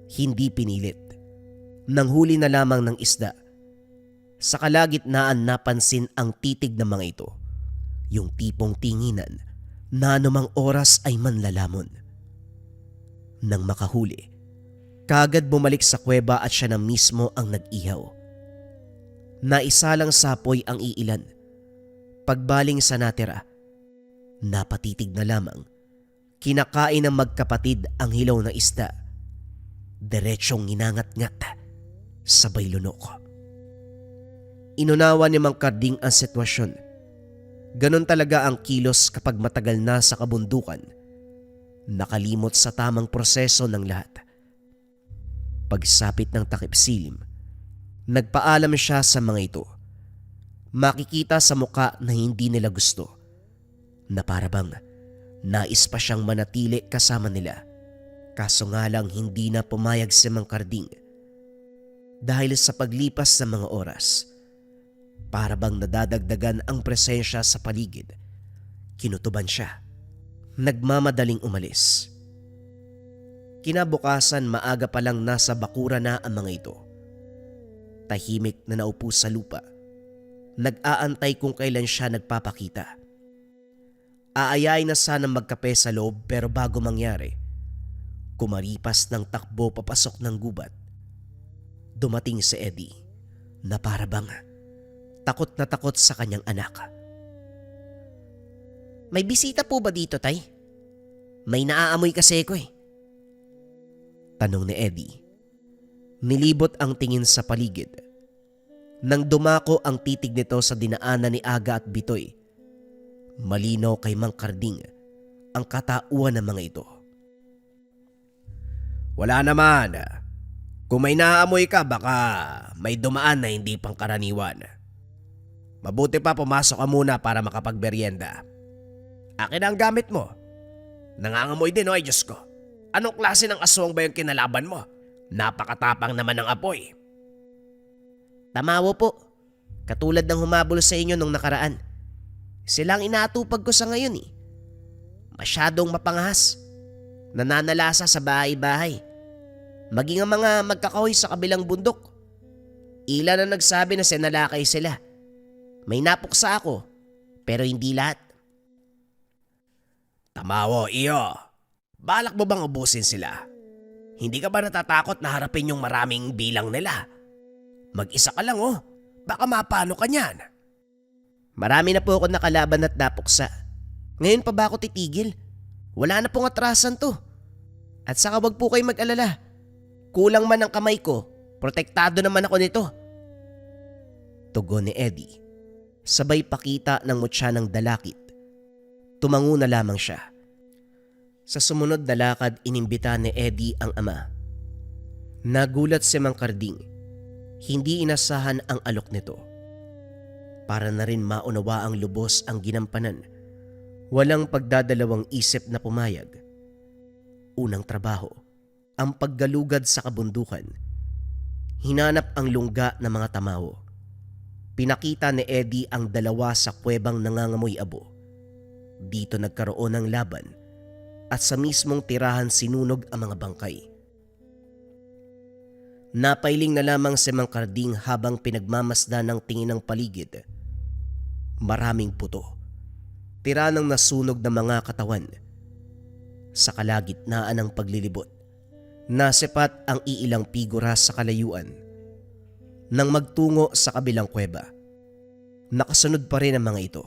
Hindi pinilit. Nanghuli na lamang ng isda. Sa kalagitnaan napansin ang titig ng mga ito. Yung tipong tinginan na anumang oras ay manlalamon. Nang makahuli, kaagad bumalik sa kuweba at siya na mismo ang nag-ihaw. Naisalang sapoy ang iilan. Pagbaling sa natira, napatitig na lamang. Kinakain ng magkapatid ang hilaw na isda. Diretsyong nginangat-ngat, sabay lunok. Inunawa ni Mang Karding ang sitwasyon. Ganon talaga ang kilos kapag matagal na sa kabundukan. Nakalimot sa tamang proseso ng lahat. Pagsapit ng takip silim, nagpaalam siya sa mga ito. Makikita sa muka na hindi nila gusto. Na parabang nais pa siyang manatili kasama nila. Kaso nga lang hindi na pumayag si Mang Karding. Dahil sa paglipas ng mga oras, parabang nadadagdagan ang presensya sa paligid. Kinutuban siya. Nagmamadaling umalis. Kinabukasan maaga pa lang nasa bakura na ang mga ito. Tahimik na naupo sa lupa. Nag-aantay kung kailan siya nagpapakita. Aayain na sanang magkape sa loob pero bago mangyari, kumaripas ng takbo papasok ng gubat. Dumating si Eddie na parabang takot na takot sa kanyang anak. May bisita po ba dito, Tay? May naaamoy kasi ko eh. Tanong ni Eddie. Nilibot ang tingin sa paligid. Nang dumako ang titig nito sa dinaanan ni Aga at Bitoy, malinaw kay Mang Karding ang katauhan ng mga ito. Wala naman. Kung may naaamoy ka, baka may dumaan na hindi pangkaraniwan. Mabuti pa pumasok ka muna para makapagberyenda. Akin ang gamit mo. Nangangamoy din, ay Diyos ko. Anong klase ng aswang ba yung kinalaban mo? Napakatapang naman ng apoy. Tamawo po. Katulad ng humabol sa inyo nung nakaraan. Silang inaatupag ko sa ngayon eh. Masyadong mapangahas. Nananalasa sa bahay-bahay. Maging ang mga magkakahoy sa kabilang bundok. Ilan na nagsabi na sinalakay sila. May napuksa ako, pero hindi lahat. Tamawo, iyo. Balak mo bang ubusin sila? Hindi ka ba natatakot na harapin yung maraming bilang nila? Mag-isa ka lang oh. Baka mapano ka niyan. Marami na po ako nakalaban at napuksa. Ngayon pa ba ako titigil? Wala na pong atrasan to. At saka wag po kayo mag-alala. Kulang man ang kamay ko, protektado naman ako nito. Tugon ni Eddie. Sabay pakita ng mutya ng dalakit. Tumango na lamang siya. Sa sumunod na lakad, inimbita ni Eddie ang ama. Nagulat si Mang Karding. Hindi inasahan ang alok nito. Para na rin maunawa ang lubos ang ginampanan. Walang pagdadalawang isip na pumayag. Unang trabaho, ang paggalugad sa kabundukan. Hinanap ang lungga ng mga tamawo. Pinakita ni Eddie ang dalawa sa kuwebang nangangamoy abo. Dito nagkaroon ng laban at sa mismong tirahan sinunog ang mga bangkay. Napailing na lamang si Mang Karding habang pinagmamasdan ng tingin ng paligid. Maraming puto. Tira ng nasunog na mga katawan. Sa kalagitnaan ng paglilibot, nasipat ang iilang figura sa kalayuan. Nang magtungo sa kabilang kuweba, nakasunod pa rin ang mga ito.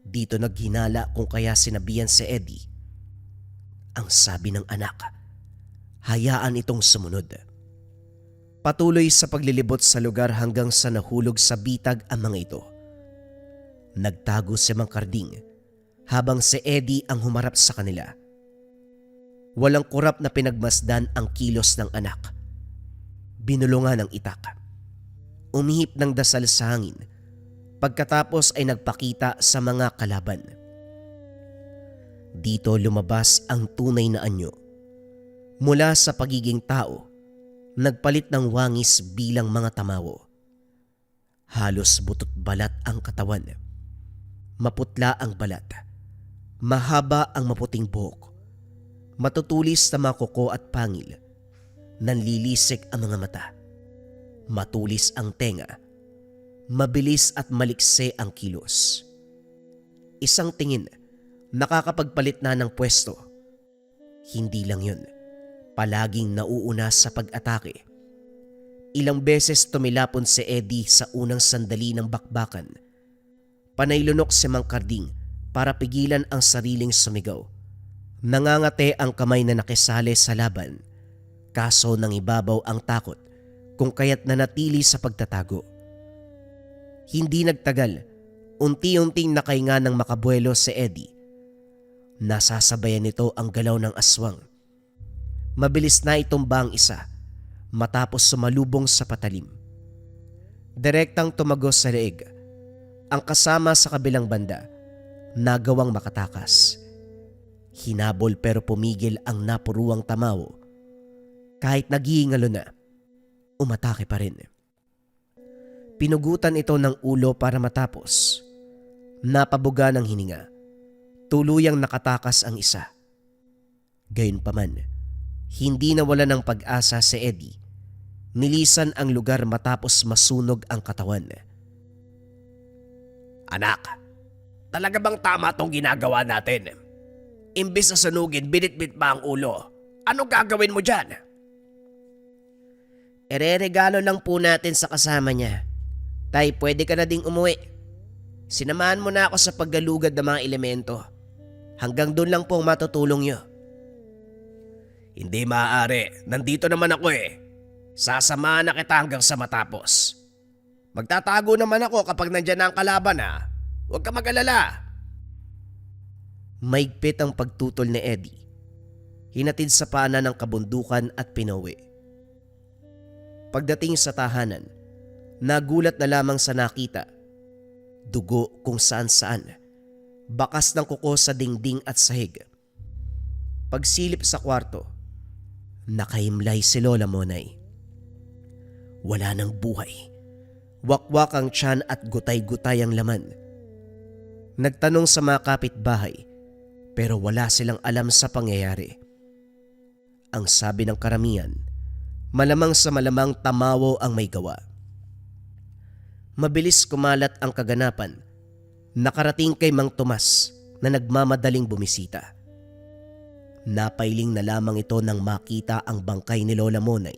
Dito naghinala kung kaya sinabihan si Eddie. Ang sabi ng anak, hayaan itong sumunod. Patuloy sa paglilibot sa lugar hanggang sa nahulog sa bitag ang mga ito. Nagtago si Mang Karding habang si Eddie ang humarap sa kanila. Walang kurap na pinagmasdan ang kilos ng anak. Binulungan ng itak. Umihip ng dasal sa hangin. Pagkatapos ay nagpakita sa mga kalaban. Dito lumabas ang tunay na anyo. Mula sa pagiging tao, nagpalit ng wangis bilang mga tamawo. Halos butot balat ang katawan. Maputla ang balat. Mahaba ang maputing buhok. Matutulis na mga kuko at pangil. Nanlilisik ang mga mata. Matulis ang tenga. Mabilis at malikse ang kilos. Isang tingin, nakakapagpalit na ng pwesto. Hindi lang yun, palaging nauuna sa pag-atake. Ilang beses tumilapon si Eddie sa unang sandali ng bakbakan. Panaylunok si Mang Karding para pigilan ang sariling sumigaw. Nangangate ang kamay na nakisali sa laban. Kaso nang ibabaw ang takot kung kaya't nanatili sa pagtatago. Hindi nagtagal, unti-unting nakahinga ng makabuelo si Eddie. Nasasabayan nito ang galaw ng aswang. Mabilis na itumba ang isa matapos sumalubong sa patalim. Direktang tumagos sa leeg. Ang kasama sa kabilang banda, nagawang makatakas. Hinabol pero pumigil ang napuruang tamawo. Kahit naghihingalo na, umatake pa rin. Pinugutan ito ng ulo para matapos. Napabuga ng hininga. Tuluyang nakatakas ang isa. Gayunpaman, hindi nawala ng pag-asa si Eddie. Nilisan ang lugar matapos masunog ang katawan. Anak, talaga bang tama tong ginagawa natin? Imbis na sunugin, binitbit pa ang ulo. Anong gagawin mo dyan? Ereregalo lang po natin sa kasama niya. Tay, pwede ka na ding umuwi. Sinamahan mo na ako sa paggalugad ng mga elemento. Hanggang doon lang po ang matutulong nyo. Hindi maaari. Nandito naman ako eh. Sasamahan na kita hanggang sa matapos. Magtatago naman ako kapag nandyan na ang kalaban ha. Huwag ka mag-alala. Maigpit ang pagtutol ni Eddie. Hinatid sa paanan ng kabundukan at pinauwi. Pagdating sa tahanan, nagulat na lamang sa nakita. Dugo kung saan-saan. Bakas ng kuko sa dingding at sahig. Pagsilip sa kwarto, nakahimlay si Lola Monay. Wala nang buhay. Wakwak ang tiyan at gutay-gutay ang laman. Nagtanong sa mga kapitbahay pero wala silang alam sa pangyayari. Ang sabi ng karamihan, malamang sa malamang tamawo ang may gawa. Mabilis kumalat ang kaganapan. Nakarating kay Mang Tomas na nagmamadaling bumisita. Napailing na lamang ito nang makita ang bangkay ni Lola Monay.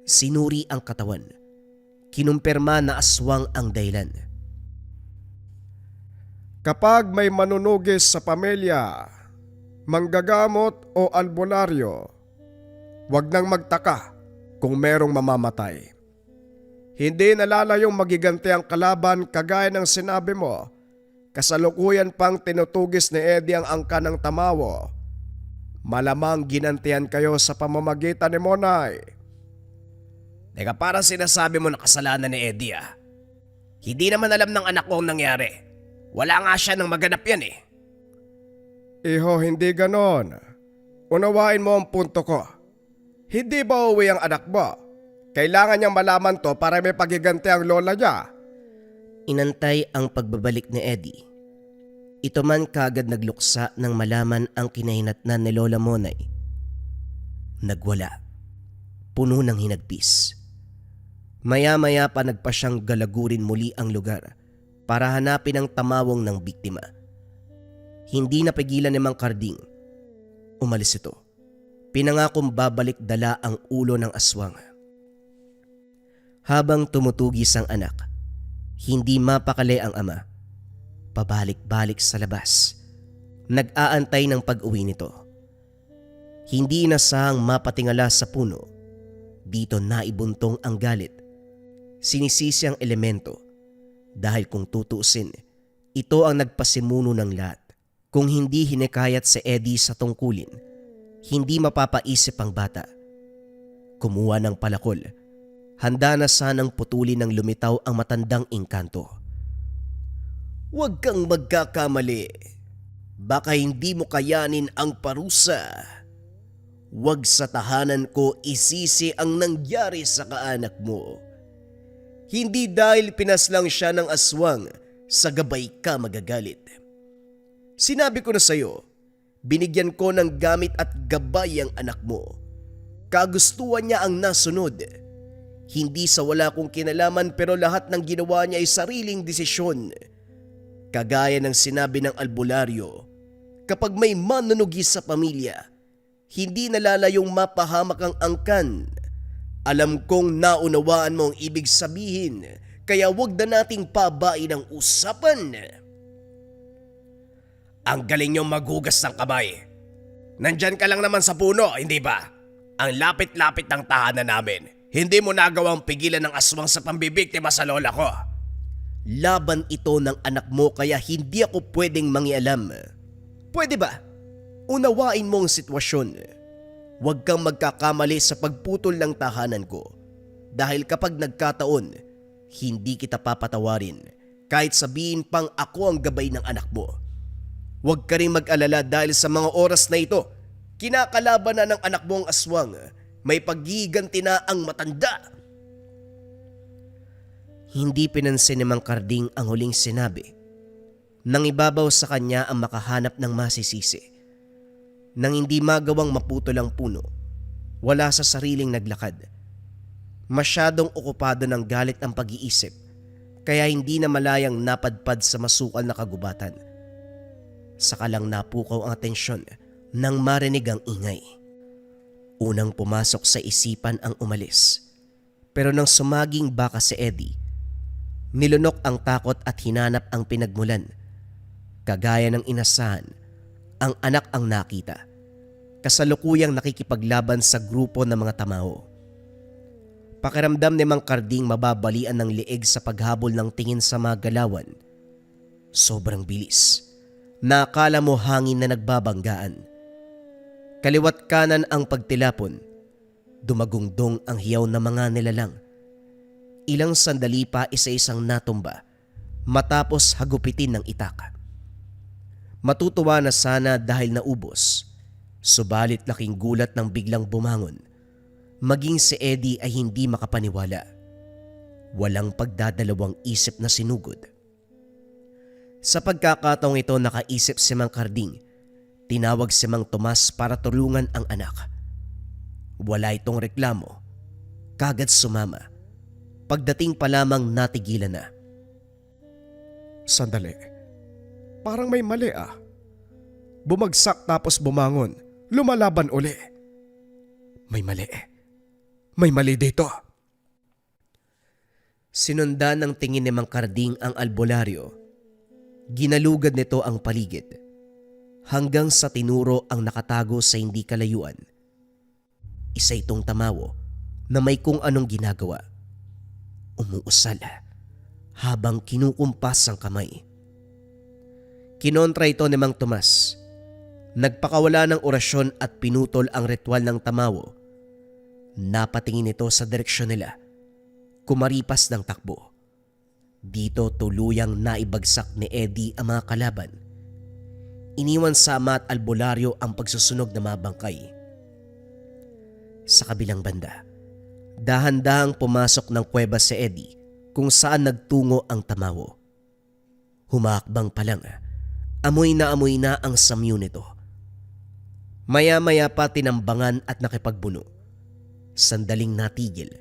Sinuri ang katawan. Kinumpirma na aswang ang dahilan. Kapag may manunugis sa pamilya, manggagamot o albularyo, huwag nang magtaka kung merong mamamatay. Hindi nalalayong magiganti ang kalaban kagaya ng sinabi mo. Kasalukuyan pang tinutugis ni Eddie ang angka ng tamawo. Malamang ginantihan kayo sa pamamagitan ni Monay. Teka, parang sinasabi mo na kasalanan ni Eddie ah. Hindi naman alam ng anak ko ang nangyari. Wala nga siya nang maganap yan eh. Iho, hindi ganon. Unawain mo ang punto ko. Hindi ba uwi ang anak mo? Kailangan niyang malaman to para may pagiganti ang lola niya. Inantay ang pagbabalik ni Eddie. Ito man kagad nagluksa nang malaman ang kinahinatnan ni Lola Monay. Nagwala. Puno ng hinagpis. Maya-maya pa nagpa siyang galagurin muli ang lugar para hanapin ang tamawong ng biktima. Hindi napigilan ni Mang Karding. Umalis ito. Pinangakong babalik dala ang ulo ng aswang. Habang tumutugis ang anak, hindi mapakali ang ama. Pabalik-balik sa labas. Nag-aantay ng pag-uwi nito. Hindi inasahang mapatingala sa puno. Dito naibuntong ang galit. Sinisisi ang elemento. Dahil kung tutuusin, ito ang nagpasimuno ng lahat. Kung hindi hinikayat si Eddie sa tungkulin, hindi mapapaisip ang bata. Kumuha ng palakol. Handa na sanang putulin ng lumitaw ang matandang engkanto. Huwag kang magkakamali. Baka hindi mo kayanin ang parusa. Huwag sa tahanan ko isisi ang nangyari sa kaanak mo. Hindi dahil pinaslang siya ng aswang, sa gabay ka magagalit. Sinabi ko na sa'yo, binigyan ko ng gamit at gabay ang anak mo. Kagustuhan niya ang nasunod. Hindi sa wala kong kinalaman pero lahat ng ginawa niya ay sariling desisyon. Kagaya ng sinabi ng albularyo, kapag may manunugis sa pamilya, hindi nalalayong mapahamak ang angkan. Alam kong naunawaan mo ang ibig sabihin, kaya wag na nating pabain ang usapan. Ang galing niyong maghugas ng kamay. Nandyan ka lang naman sa puno, hindi ba? Ang lapit-lapit ng tahanan namin. Hindi mo nagawang pigilan ng aswang sa pambibiktima sa lola ko. Laban ito ng anak mo kaya hindi ako pwedeng mangialam. Pwede ba? Unawain mo ang sitwasyon. Huwag kang magkakamali sa pagputol ng tahanan ko. Dahil kapag nagkataon, hindi kita papatawarin kahit sabihin pang ako ang gabay ng anak mo. Huwag ka rin mag-alala dahil sa mga oras na ito, kinakalaban na ng anak mo ang aswang. May paggiganti na ang matanda. Hindi pinansin ni Mang Karding ang huling sinabi. Nang ibabaw sa kanya ang makahanap ng masisisi. Nang hindi magawang maputol ang puno, wala sa sariling naglakad. Masyadong okupado ng galit ang pag-iisip, kaya hindi na malayang napadpad sa masukal na kagubatan. Saka lang napukaw ang atensyon nang marinig ang ingay. Unang pumasok sa isipan ang umalis. Pero nang sumaging baka si Eddie, nilunok ang takot at hinanap ang pinagmulan. Kagaya ng inasahan, Ang anak ang nakita. Kasalukuyang nakikipaglaban sa grupo ng mga tamaho. Pakiramdam ni Mang Karding mababalian ng leeg sa paghabol ng tingin sa mga galawan. Sobrang bilis. Nakala mo hangin na nagbabanggaan. Kaliwat kanan ang pagtilapon. Dumagungdong ang hiyaw ng mga nilalang. Ilang sandali pa isa-isang natumba matapos hagupitin ng itak. Matutuwa na sana dahil naubos. Subalit laking gulat nang biglang bumangon. Maging si Eddie ay hindi makapaniwala. Walang pagdadalawang isip na sinugod. Sa pagkakataong ito nakaisip si Mang Karding. Tinawag si Mang Tomas para tulungan ang anak. Wala itong reklamo. Kagad sumama. Pagdating pa lamang natigilan na. Sandali. Parang may mali ah. Bumagsak tapos bumangon. Lumalaban uli. May mali. May mali dito. Sinundan ng tingin ni Mang Karding ang albularyo. Ginalugad nito ang paligid. Hanggang sa tinuro ang nakatago sa hindi kalayuan. Isa itong tamawo na may kung anong ginagawa. Umuusala habang kinukumpas ang kamay. Kinontra ito ni Mang Tomas. Nagpakawala ng orasyon at pinutol ang ritual ng tamawo. Napatingin ito sa direksyon nila. Kumaripas ng takbo. Dito tuluyang naibagsak ni Eddie ang mga kalaban. Iniwan sa ama at albularyo ang pagsusunog ng mga bangkay. Sa kabilang banda, dahan-dahang pumasok ng kuweba si Eddie kung saan nagtungo ang tamawo. Humakbang pa lang, amoy na ang samyo nito. Maya-maya pa tinambangan at nakipagbuno. Sandaling natigil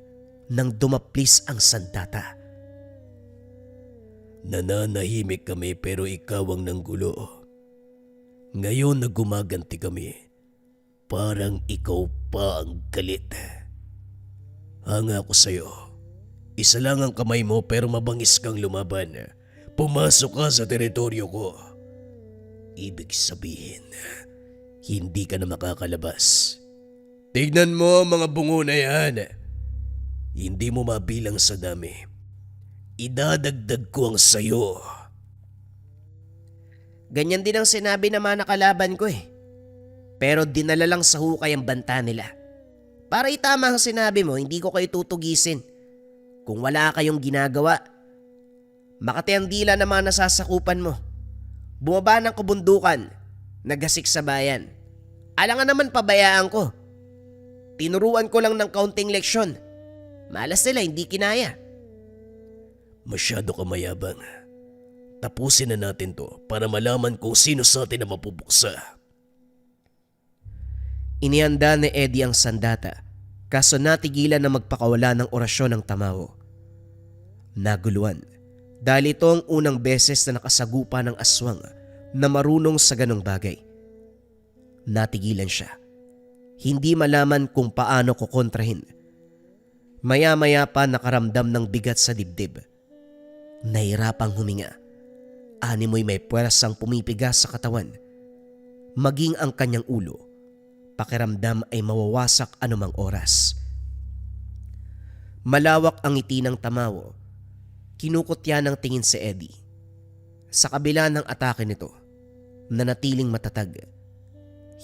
nang dumaplis ang sandata. Nananahimik kami pero ikaw ang nanggulo. Ngayon na gumaganti kami, parang ikaw pa ang galit. Hanga ako sa'yo. Isa lang ang kamay mo pero mabangis kang lumaban. Pumasok ka sa teritoryo ko. Ibig sabihin, hindi ka na makakalabas. Tignan mo ang mga bungo na yan. Hindi mo mabilang sa dami. Idadagdag ko ang sayo. Ganyan din ang sinabi ng mga nakalaban ko eh. Pero dinala lang sa hukay ang banta nila. Para itama ang sinabi mo, hindi ko kayo tutugisin. Kung wala kayong ginagawa, makati ang dila ng mga nasasakupan mo. Bumaba ng kabundukan, nagasik sa bayan. Alangan naman pabayaan ko. Tinuruan ko lang ng kaunting leksyon. Malas nila, hindi kinaya. Masyado ka mayabang. Tapusin na natin to para malaman kung sino sa atin ang mapupuksa. Inihanda ni Eddie ang sandata, kaso natigilan na magpakawala ng orasyon ng tamawo. Naguluhan dahil ito ang unang beses na nakasagupa ng aswang na marunong sa ganong bagay. Natigilan siya. Hindi malaman kung paano kukontrahin. Maya-maya pa nakaramdam ng bigat sa dibdib. Nahirapang huminga. Animoy may puwersang pumipigas sa katawan. Maging ang kanyang ulo. Pakiramdam ay mawawasak anumang oras. Malawak ang ngiti ng tamawo. Kinukutya ng tingin si Eddie. Sa kabila ng atake nito, nanatiling matatag.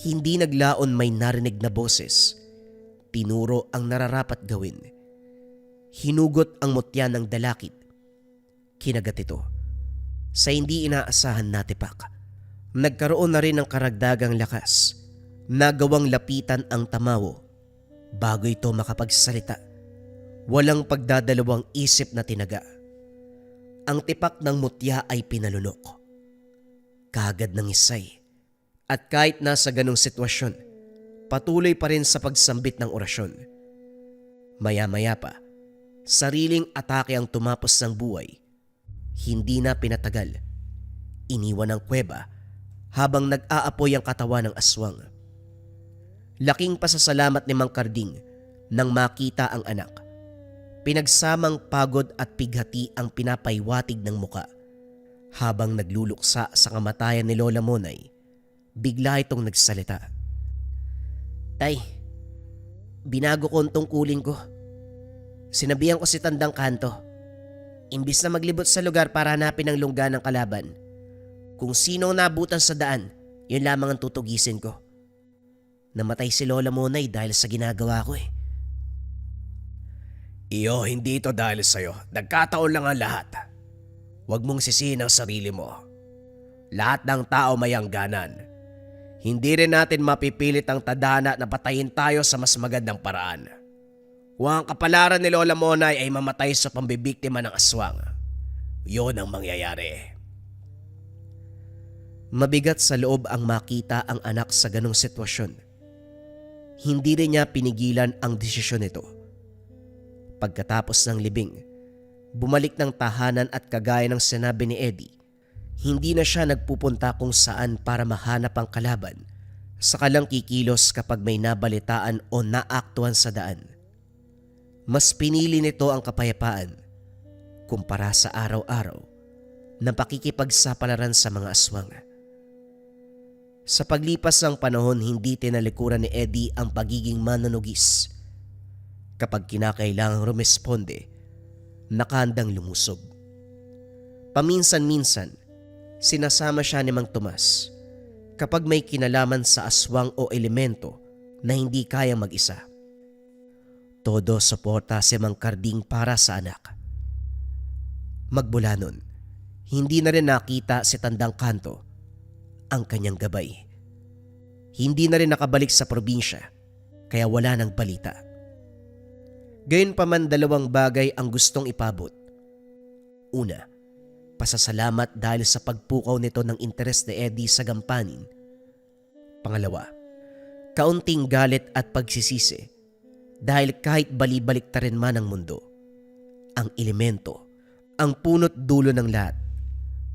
Hindi naglaon may narinig na boses. Tinuro ang nararapat gawin. Hinugot ang mutya ng dalakit. Kinagat ito. Sa hindi inaasahan na tipak, nagkaroon na rin ng karagdagang lakas. Nagawang lapitan ang tamawo. Bago ito makapagsalita, walang pagdadalawang isip na tinaga. Ang tipak ng mutya ay pinalunok. Kagad ng isay. At kahit nasa ganong sitwasyon, patuloy pa rin sa pagsambit ng orasyon. Maya-maya pa, sariling atake ang tumapos ng buhay. Hindi na pinatagal. Iniwan ang kuweba habang nag-aapoy ang katawan ng aswang. Laking pasasalamat ni Mang Karding nang makita ang anak. Pinagsamang pagod at pighati ang pinapaywatig ng muka. Habang nagluluksa sa kamatayan ni Lola Monay, Bigla itong nagsalita. Tay, binago ko ang tungkulin ko. Sinabihan ko si Tandang Kanto. Imbis na maglibot sa lugar para hanapin ang lungga ng kalaban, kung sinong nabutan sa daan, yun lamang ang tutugisin ko. Namatay si Lola Monay dahil sa ginagawa ko eh. Iyo, hindi ito dahil sa'yo. Nagkataon lang ang lahat. Huwag mong sisihin ang sarili mo. Lahat ng tao may hangganan. Hindi rin natin mapipilit ang tadhana na patayin tayo sa mas magandang paraan. Kung ang kapalaran ni Lola Monay ay mamatay sa pambibiktima ng aswang, yun ang mangyayari. Mabigat sa loob ang makita ang anak sa ganong sitwasyon. Hindi rin niya pinigilan ang desisyon nito. Pagkatapos ng libing, bumalik ng tahanan at kagaya ng sinabi ni Eddie, hindi na siya nagpupunta kung saan para mahanap ang kalaban, saka lang kikilos kapag may nabalitaan o naaktuhan sa daan. Mas pinili nito ang kapayapaan kumpara sa araw-araw na pakikipagsapalaran sa mga aswang. Sa paglipas ng panahon, hindi tinalikuran ni Eddie ang pagiging manunugis. Kapag kinakailangang rumesponde, nakahandang lumusog. Paminsan-minsan, sinasama siya ni Mang Tomas kapag may kinalaman sa aswang o elemento na hindi kayang mag-isa. Todo suporta si Mang Karding para sa anak. Magmula nun, hindi na rin nakita si Tandang Kanto ang kanyang gabay. Hindi na rin nakabalik sa probinsya kaya wala nang balita. Gayunpaman, dalawang bagay ang gustong ipabot. Una, pasasalamat dahil sa pagpukaw nito ng interes ni Eddie sa gampanin. Pangalawa, kaunting galit at pagsisisi dahil kahit balibalik ta rin man ang mundo, ang elemento, ang punot dulo ng lahat,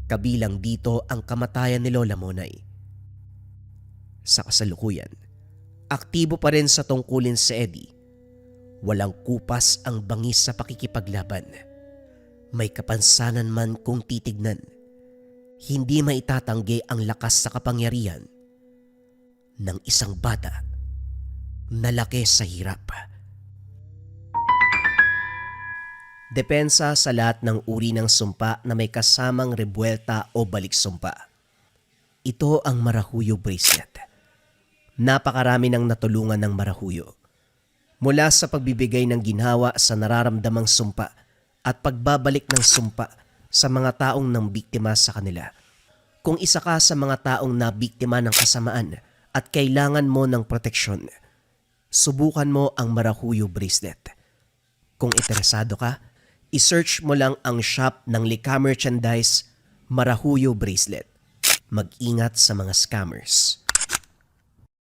kabilang dito ang kamatayan ni Lola Monay. Sa kasalukuyan, aktibo pa rin sa tungkulin si Eddie. Walang kupas ang bangis sa pakikipaglaban. May kapansanan man kung titignan, hindi maitatanggi ang lakas sa kapangyarihan ng isang bata na laki sa hirap. Depensa sa lahat ng uri ng sumpa na may kasamang rebuelta o balik-sumpa. Ito ang Marahuyo Bracelet. Napakarami ng natulungan ng Marahuyo. Mula sa pagbibigay ng ginhawa sa nararamdamang sumpa at pagbabalik ng sumpa sa mga taong nang biktima sa kanila. Kung isa ka sa mga taong nabiktima ng kasamaan at kailangan mo ng proteksyon, subukan mo ang Marahuyo Bracelet. Kung interesado ka, i-search mo lang ang shop ng Lika Merchandise Marahuyo Bracelet. Mag-ingat sa mga scammers.